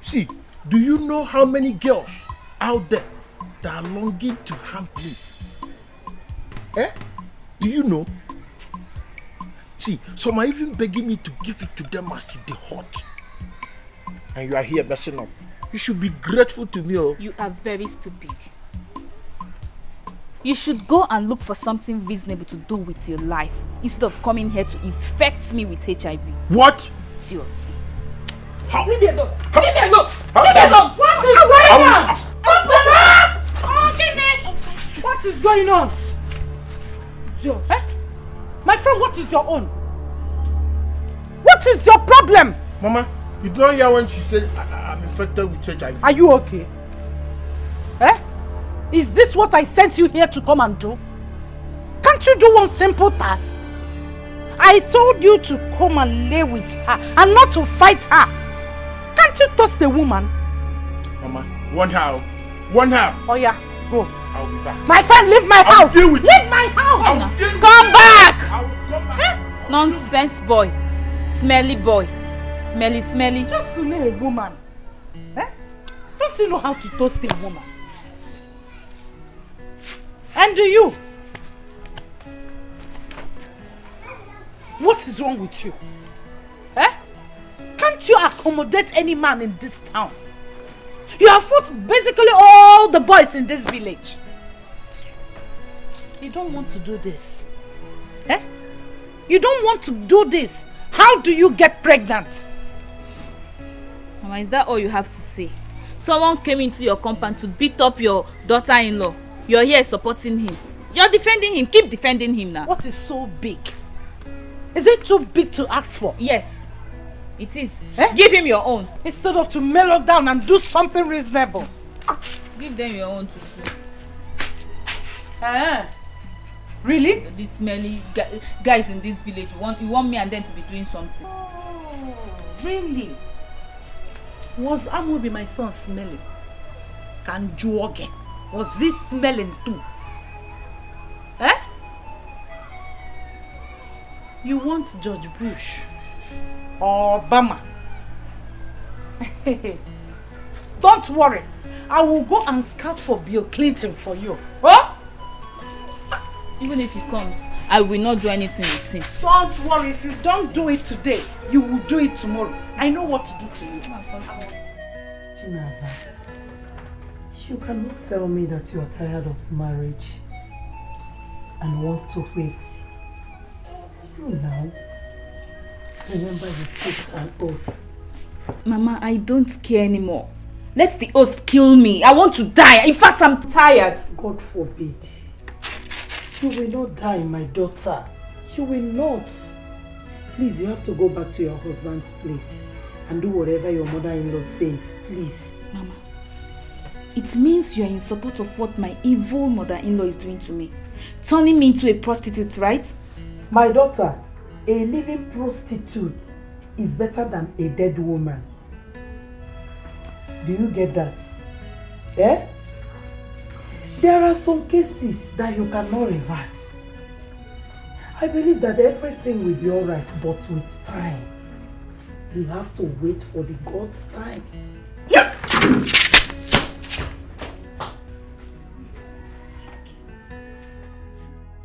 See, do you know how many girls out there that are longing to have me? Do you know? See, some are even begging me to give it to them as if they hot. And you are here messing up. You should be grateful to me. Oh. You are very stupid. You should go and look for something reasonable to do with your life instead of coming here to infect me with HIV. What? Idiot. How? Leave me alone. How? Leave me alone. How? Leave me alone. What is going on? What is going on? Idiot. My friend, what is your own? What is your problem? Mama, you don't hear when she said I'm infected with HIV. Are you okay? Is this what I sent you here to come and do? Can't you do one simple task? I told you to come and lay with her and not to fight her. Can't you toast the woman? Mama, one her. One her. Oh yeah, go. I'll be back. My friend, leave my house. Deal with leave my house. Come back. Nonsense boy. Smelly boy. Smelly. Just to know a woman. Don't you know how to toast a woman? And do you? What is wrong with you? Can't you accommodate any man in this town? You have fought basically all the boys in this village. You don't want to do this. You don't want to do this. How do you get pregnant? Mama, is that all you have to say? Someone came into your compound to beat up your daughter-in-law. You're here supporting him. You're defending him. Keep defending him now. What is so big? Is it too big to ask for? Yes, it is. Give him your own. Instead of to mellow down and do something reasonable. Give them your own to do. Really? The smelly guys in this village. You want me and them to be doing something? Oh, really? Was Amobi my son smelling? Can you again? Was this smelling too? Eh? You want George Bush or Obama? Don't worry. I will go and scout for Bill Clinton for you. Huh? Even if he comes, I will not do anything with him. Don't worry. If you don't do it today, you will do it tomorrow. I know what to do to you. Chinaza, you cannot tell me that you are tired of marriage and want to wait. You now, remember you took an oath. Mama, I don't care anymore. Let the oath kill me. I want to die. In fact, I'm tired. God forbid. You will not die, my daughter. You will not. Please, you have to go back to your husband's place and do whatever your mother-in-law says, please. Mama, it means you are in support of what my evil mother-in-law is doing to me. Turning me into a prostitute, right? My daughter, a living prostitute is better than a dead woman. Do you get that? Eh? There are some cases that you cannot reverse. I believe that everything will be alright, but with time. You have to wait for the God's time.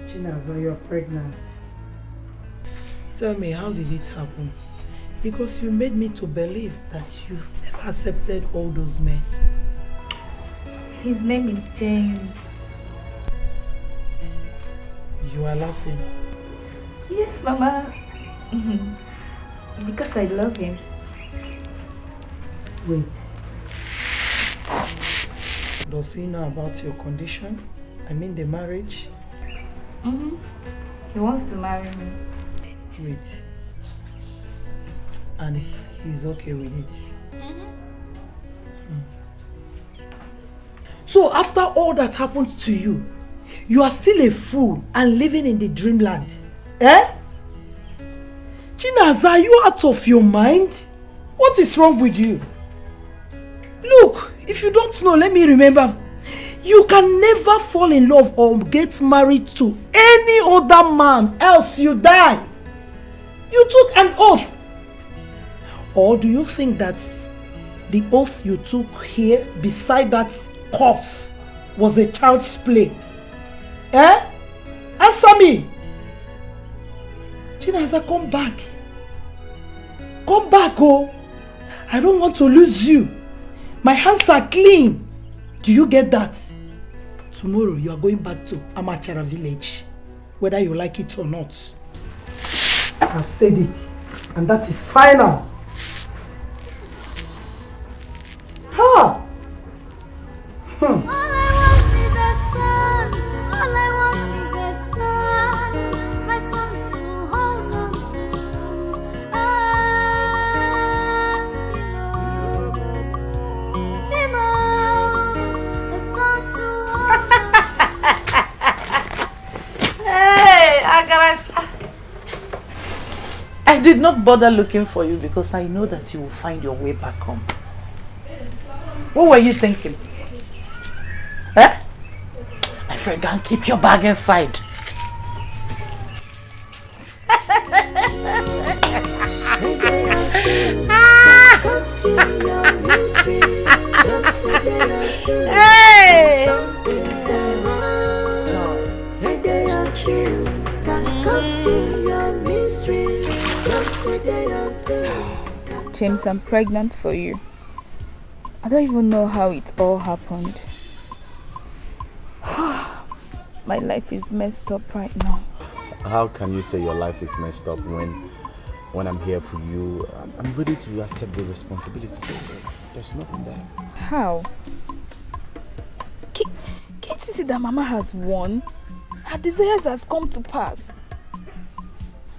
Chinaza, you are pregnant. Tell me, how did it happen? Because you made me to believe that you've never accepted all those men. His name is James. You are laughing. Yes, Mama. Because I love him. Wait. Does he know about your condition? I mean the marriage? He wants to marry me. Wait. And he's okay with it? So after all that happened to you, you are still a fool and living in the dreamland? Eh? Chinaza, are you out of your mind? What is wrong with you? Look, if you don't know, let me remember. You can never fall in love or get married to any other man, else you die. You took an oath. Or do you think that the oath you took here beside that corpse was a child's play? Eh? Answer me. Chinaza, come back. Come back, oh. I don't want to lose you. My hands are clean. Do you get that? Tomorrow you are going back to Amachara village, whether you like it or not. I've said it, and that is final. Ha! I did not bother looking for you because I know that you will find your way back home. What were you thinking? Eh? My friend, go and keep your bag inside. Hey! James, I'm pregnant for you. I don't even know how it all happened. My life is messed up right now. How can you say your life is messed up when I'm here for you? I'm ready to accept the responsibility. There's nothing there. How? Can't you see that Mama has won? Her desires has come to pass.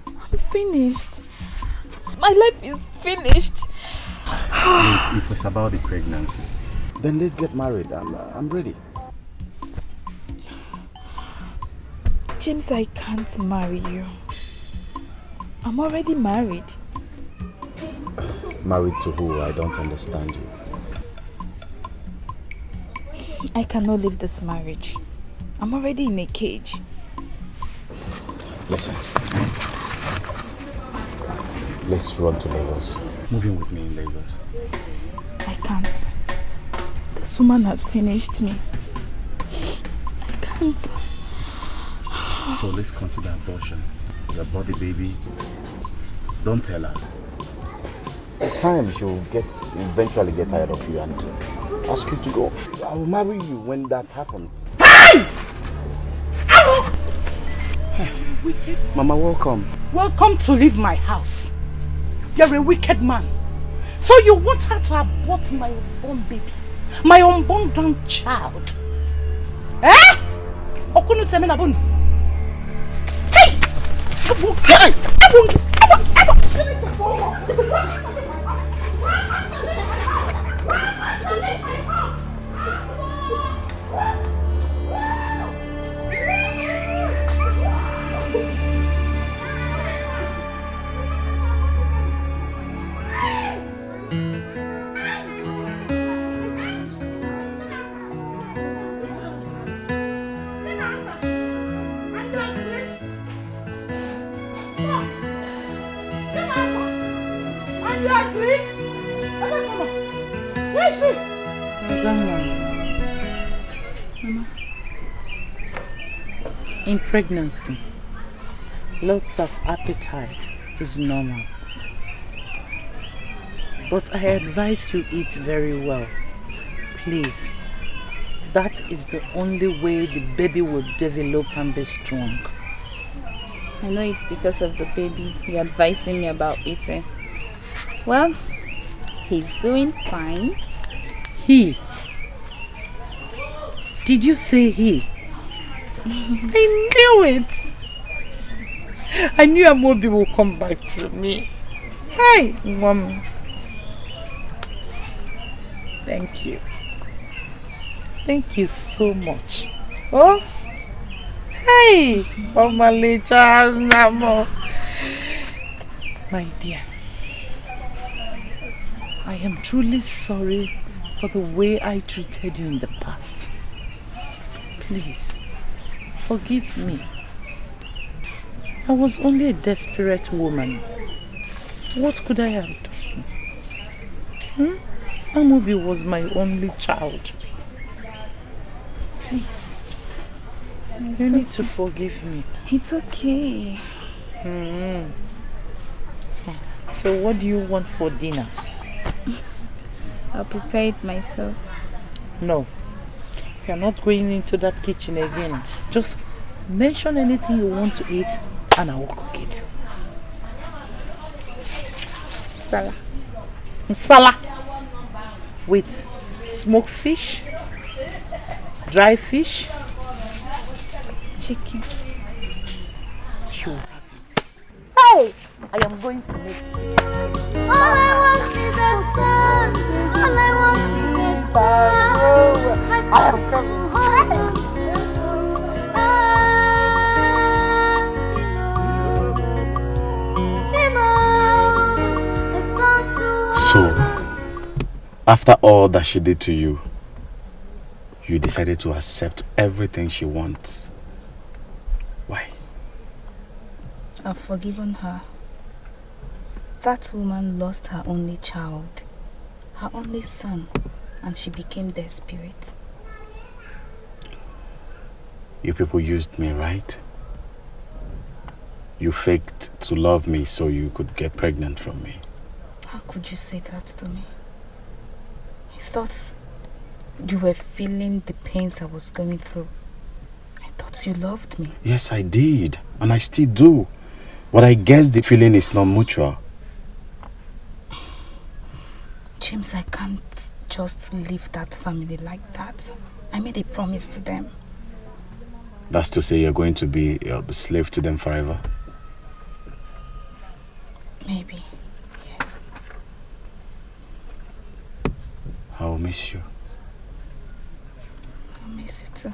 I'm finished. My life is finished. If it's about the pregnancy, Then let's get married. I'm ready. James, I can't marry you. I'm already married. Married to who? I don't understand you. I cannot leave this marriage. I'm already in a cage. Listen. Let's run to Lagos. Move in with me in Lagos. I can't. This woman has finished me. I can't. So let's consider abortion. Your body, baby. Don't tell her. At times she'll eventually get tired of you and ask you to go. I will marry you when that happens. Hey! Hello! Mama, welcome. Welcome to leave my house. You're a wicked man. So you want her to abort my unborn baby? My unborn grandchild? Eh? Okunu semenabun. Hey! Hey! In pregnancy, lots of appetite is normal. But I advise you eat very well. Please. That is the only way the baby will develop and be strong. I know it's because of the baby you're advising me about eating. Well, he's doing fine. He? Did you say he? I knew it! I knew Amobi will come back to me. Hi, Mom. Thank you. Thank you so much. Oh, hey, Mama Lecha Namo. My dear, I am truly sorry for the way I treated you in the past. Please, forgive me. I was only a desperate woman. What could I have done? Amobi was my only child. Please, you need to forgive me. It's okay. So what do you want for dinner? I'll prepare it myself. No. You're not going into that kitchen again. Just mention anything you want to eat and I will cook it. Salad. Salad. With smoked fish, dry fish, chicken. You have it. Hey! I am going to make it. All I want is a son. All I want is a son. I am coming home. So, after all that she did to you, you decided to accept everything she wants. Why? I've forgiven her. That woman lost her only child, her only son, and she became desperate. You people used me, right? You faked to love me so you could get pregnant from me. How could you say that to me? I thought you were feeling the pains I was going through. I thought you loved me. Yes, I did. And I still do. But I guess the feeling is not mutual. James, I can't just leave that family like that. I made a promise to them. That's to say you're going to be a slave to them forever? Maybe, yes. I will miss you. miss you too.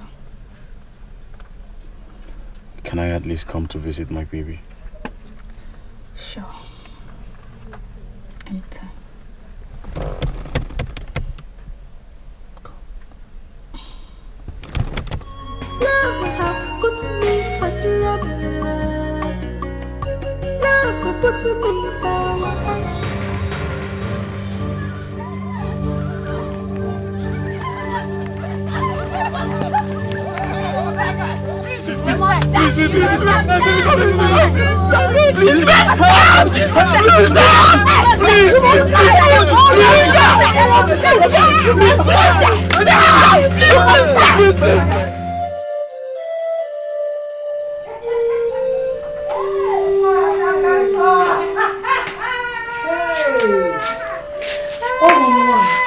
Can I at least come to visit my baby? Sure. Anytime. Love have put me for trouble. Love put me for what?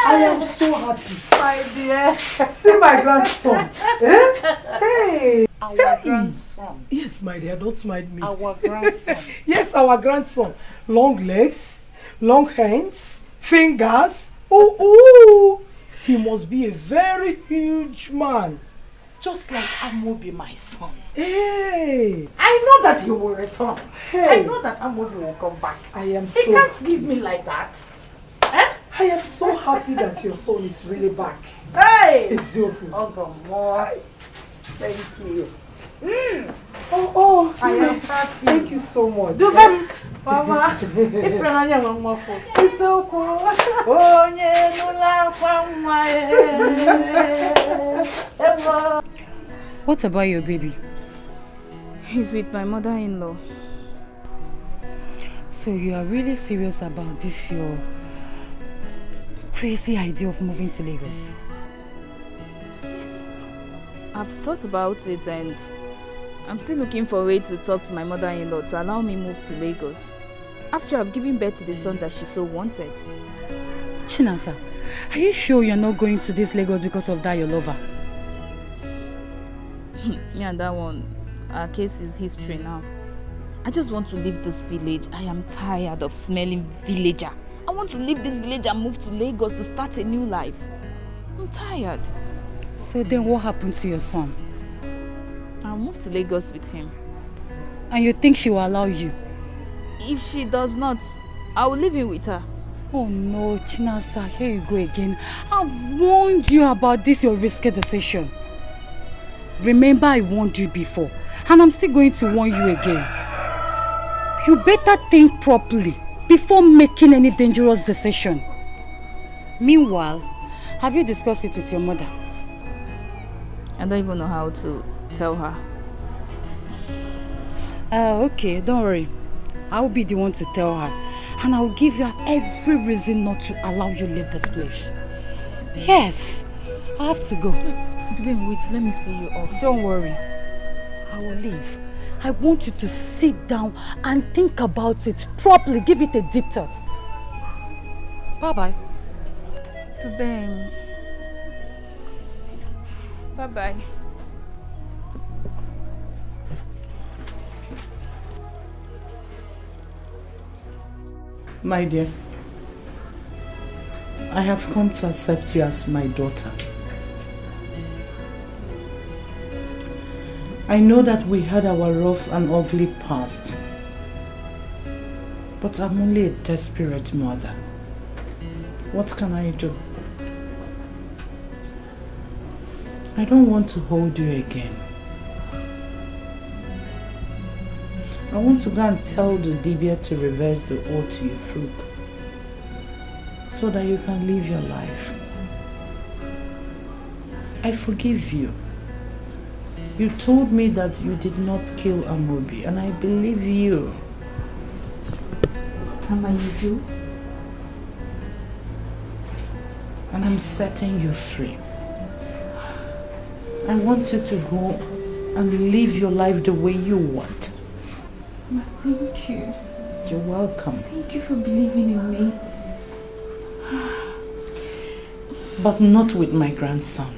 I am so happy. My dear. See my grandson. Hey. Our grandson. Yes, my dear, don't mind me. Our grandson. Yes, our grandson. Long legs, long hands, fingers. Ooh. He must be a very huge man. Just like Amobi, my son. Hey. I know that he will return. Hey. I know that Amobi will come back. I am He can't leave me like that. I am so happy that your son is really back. Hey! Eziokwu. Ogomo. Thank you. Oh, I am happy. Thank you so much. Do them, Mama. If you're not one more food, it's so cool. Oh, yeah, no la. What about your baby? He's with my mother-in-law. So you are really serious about this, your crazy idea of moving to Lagos? Yes. I've thought about it and I'm still looking for a way to talk to my mother-in-law to allow me move to Lagos. After I've given birth to the son that she so wanted. Chinasa, are you sure you're not going to this Lagos because of that your lover? Yeah, that one. Our case is history now. I just want to leave this village. I am tired of smelling villager. I want to leave this village and move to Lagos to start a new life. I'm tired. So then what happened to your son? I'll move to Lagos with him. And you think she will allow you? If she does not, I will leave him with her. Oh no, Chinasa, here you go again. I've warned you about this, your risky decision. Remember I warned you before, and I'm still going to warn you again. You better think properly before making any dangerous decision. Meanwhile, have you discussed it with your mother? I don't even know how to tell her. Okay, don't worry. I'll be the one to tell her. And I'll give you every reason not to allow you leave this place. Yes, I have to go. Wait, let me see you off. Don't worry. I will leave. I want you to sit down and think about it properly. Give it a deep thought. Bye-bye. Tubem. Bye-bye. My dear, I have come to accept you as my daughter. I know that we had our rough and ugly past, but I'm only a desperate mother. What can I do? I don't want to hold you again. I want to go and tell the Dibia to reverse the oath you took so that you can live your life. I forgive you. You told me that you did not kill Amobi, and I believe you. Mama, you do? And I'm setting you free. I want you to go and live your life the way you want. Mama, thank you. You're welcome. Thank you for believing in me. But not with my grandson.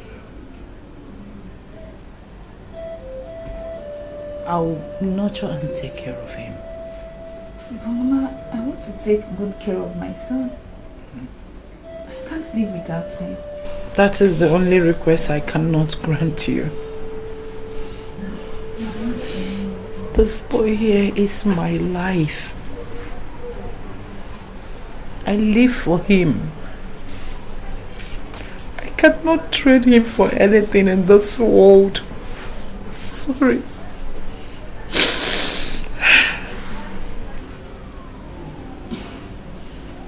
I'll nurture and take care of him. But Mama, I want to take good care of my son. I can't live without him. That is the only request I cannot grant you. This boy here is my life. I live for him. I cannot trade him for anything in this world. Sorry.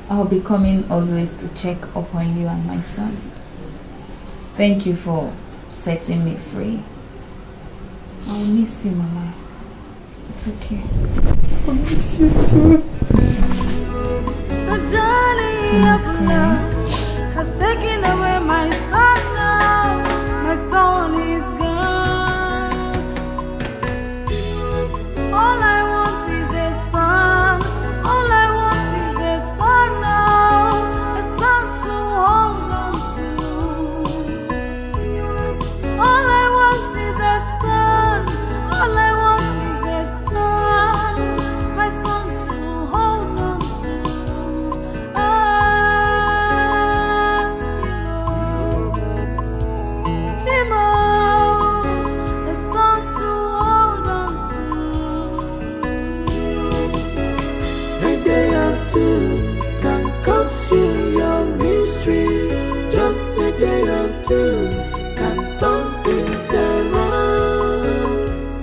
I'll be coming always to check upon you and my son. Thank you for setting me free. I'll miss you, Mama. It's okay. I'll miss you too. The journey of love has taken away my son now. My son is gone. All I want is a son. All I want is a son now. A son to hold on to. All I want is a son. All I want is a son. My son to hold on to. Timo, a son to hold on to. A day or two can cost you your misery. Just a day or two can turn things around.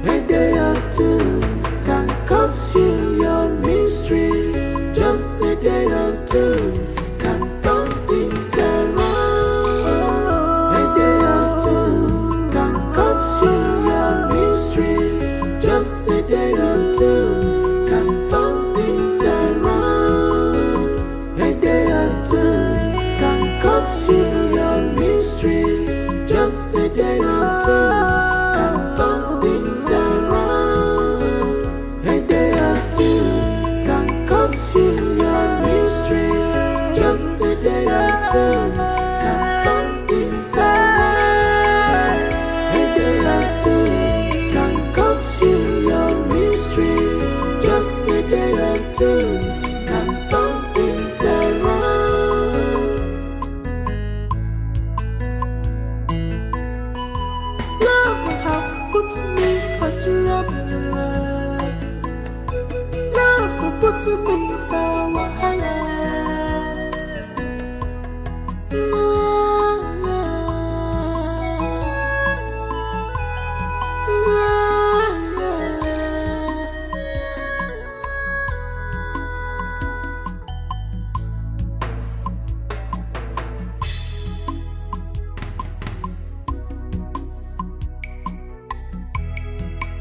A day or two can cost you your misery. Just a day or two can turn things around. A day or two can cost you your misery. Just a day or two can turn things around. A day or two can cost you your misery. Just a day or two can turn things around. A day or two can cost you your misery. Just a day or two can turn things around. A day or two can cost you your misery. Just a day or two can turn things around. Love have put me for trouble. Love put me for wahala.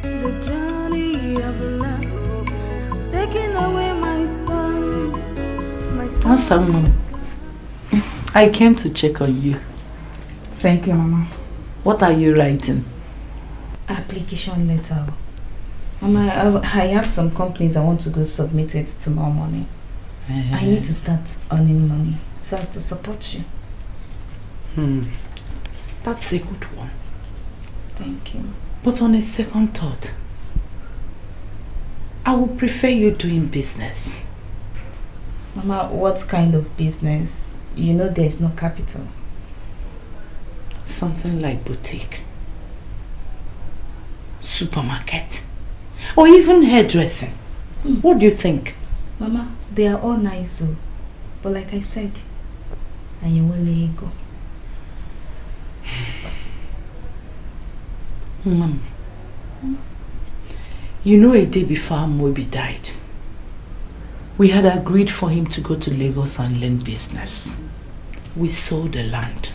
The journey of love has taken away my son. My son. Awesome. I came to check on you. Thank you, Mama. What are you writing? Application letter. Mama, I have some companies I want to go submit it tomorrow morning. I need to start earning money so as to support you. That's a good one. Thank you. But on a second thought, I would prefer you doing business. Mama, what kind of business? You know there is no capital. Something like boutique, supermarket, or even hairdressing. What do you think? Mama, they are all nice, oh. But like I said, I am willing to go. Mom, you know a day before Amobi died, we had agreed for him to go to Lagos and learn business. We sold the land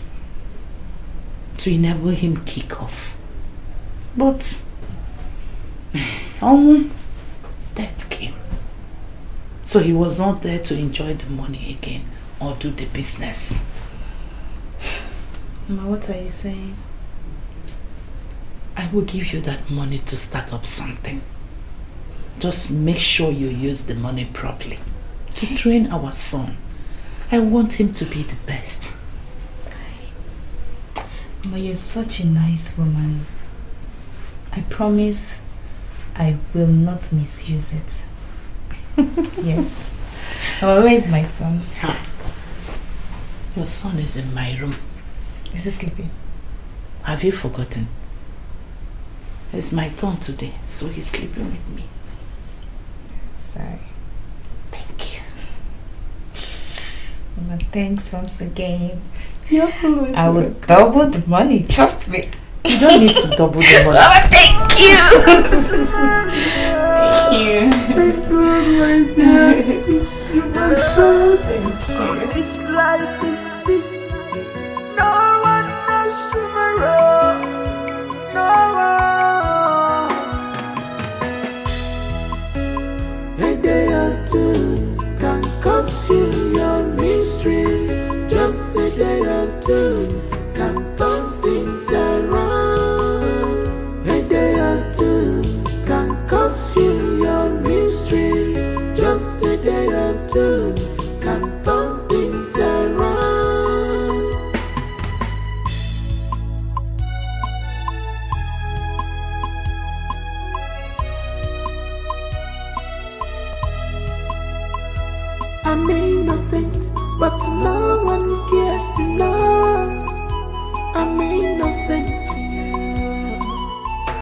to enable him kick off. But death came. So he was not there to enjoy the money again or do the business. Mama, what are you saying? I will give you that money to start up something. Just make sure you use the money properly to train our son. I want him to be the best. Mama, you're such a nice woman. I promise I will not misuse it. Yes. Mama, where is my son? Your son is in my room. Is he sleeping? Have you forgotten? It's my turn today, so he's sleeping with me. Sorry. Thank you. Mama, thanks once again. You're always I will double the money, trust me. You don't need to double the money. Mama, thank you! This life is big. No one knows tomorrow. No one. A day or two can cost you your misery. Just a day or two can turn things around. A day or two can cost you your misery. Just a day or two can turn things around. I'm innocent, but no one cares to know. I'm innocent,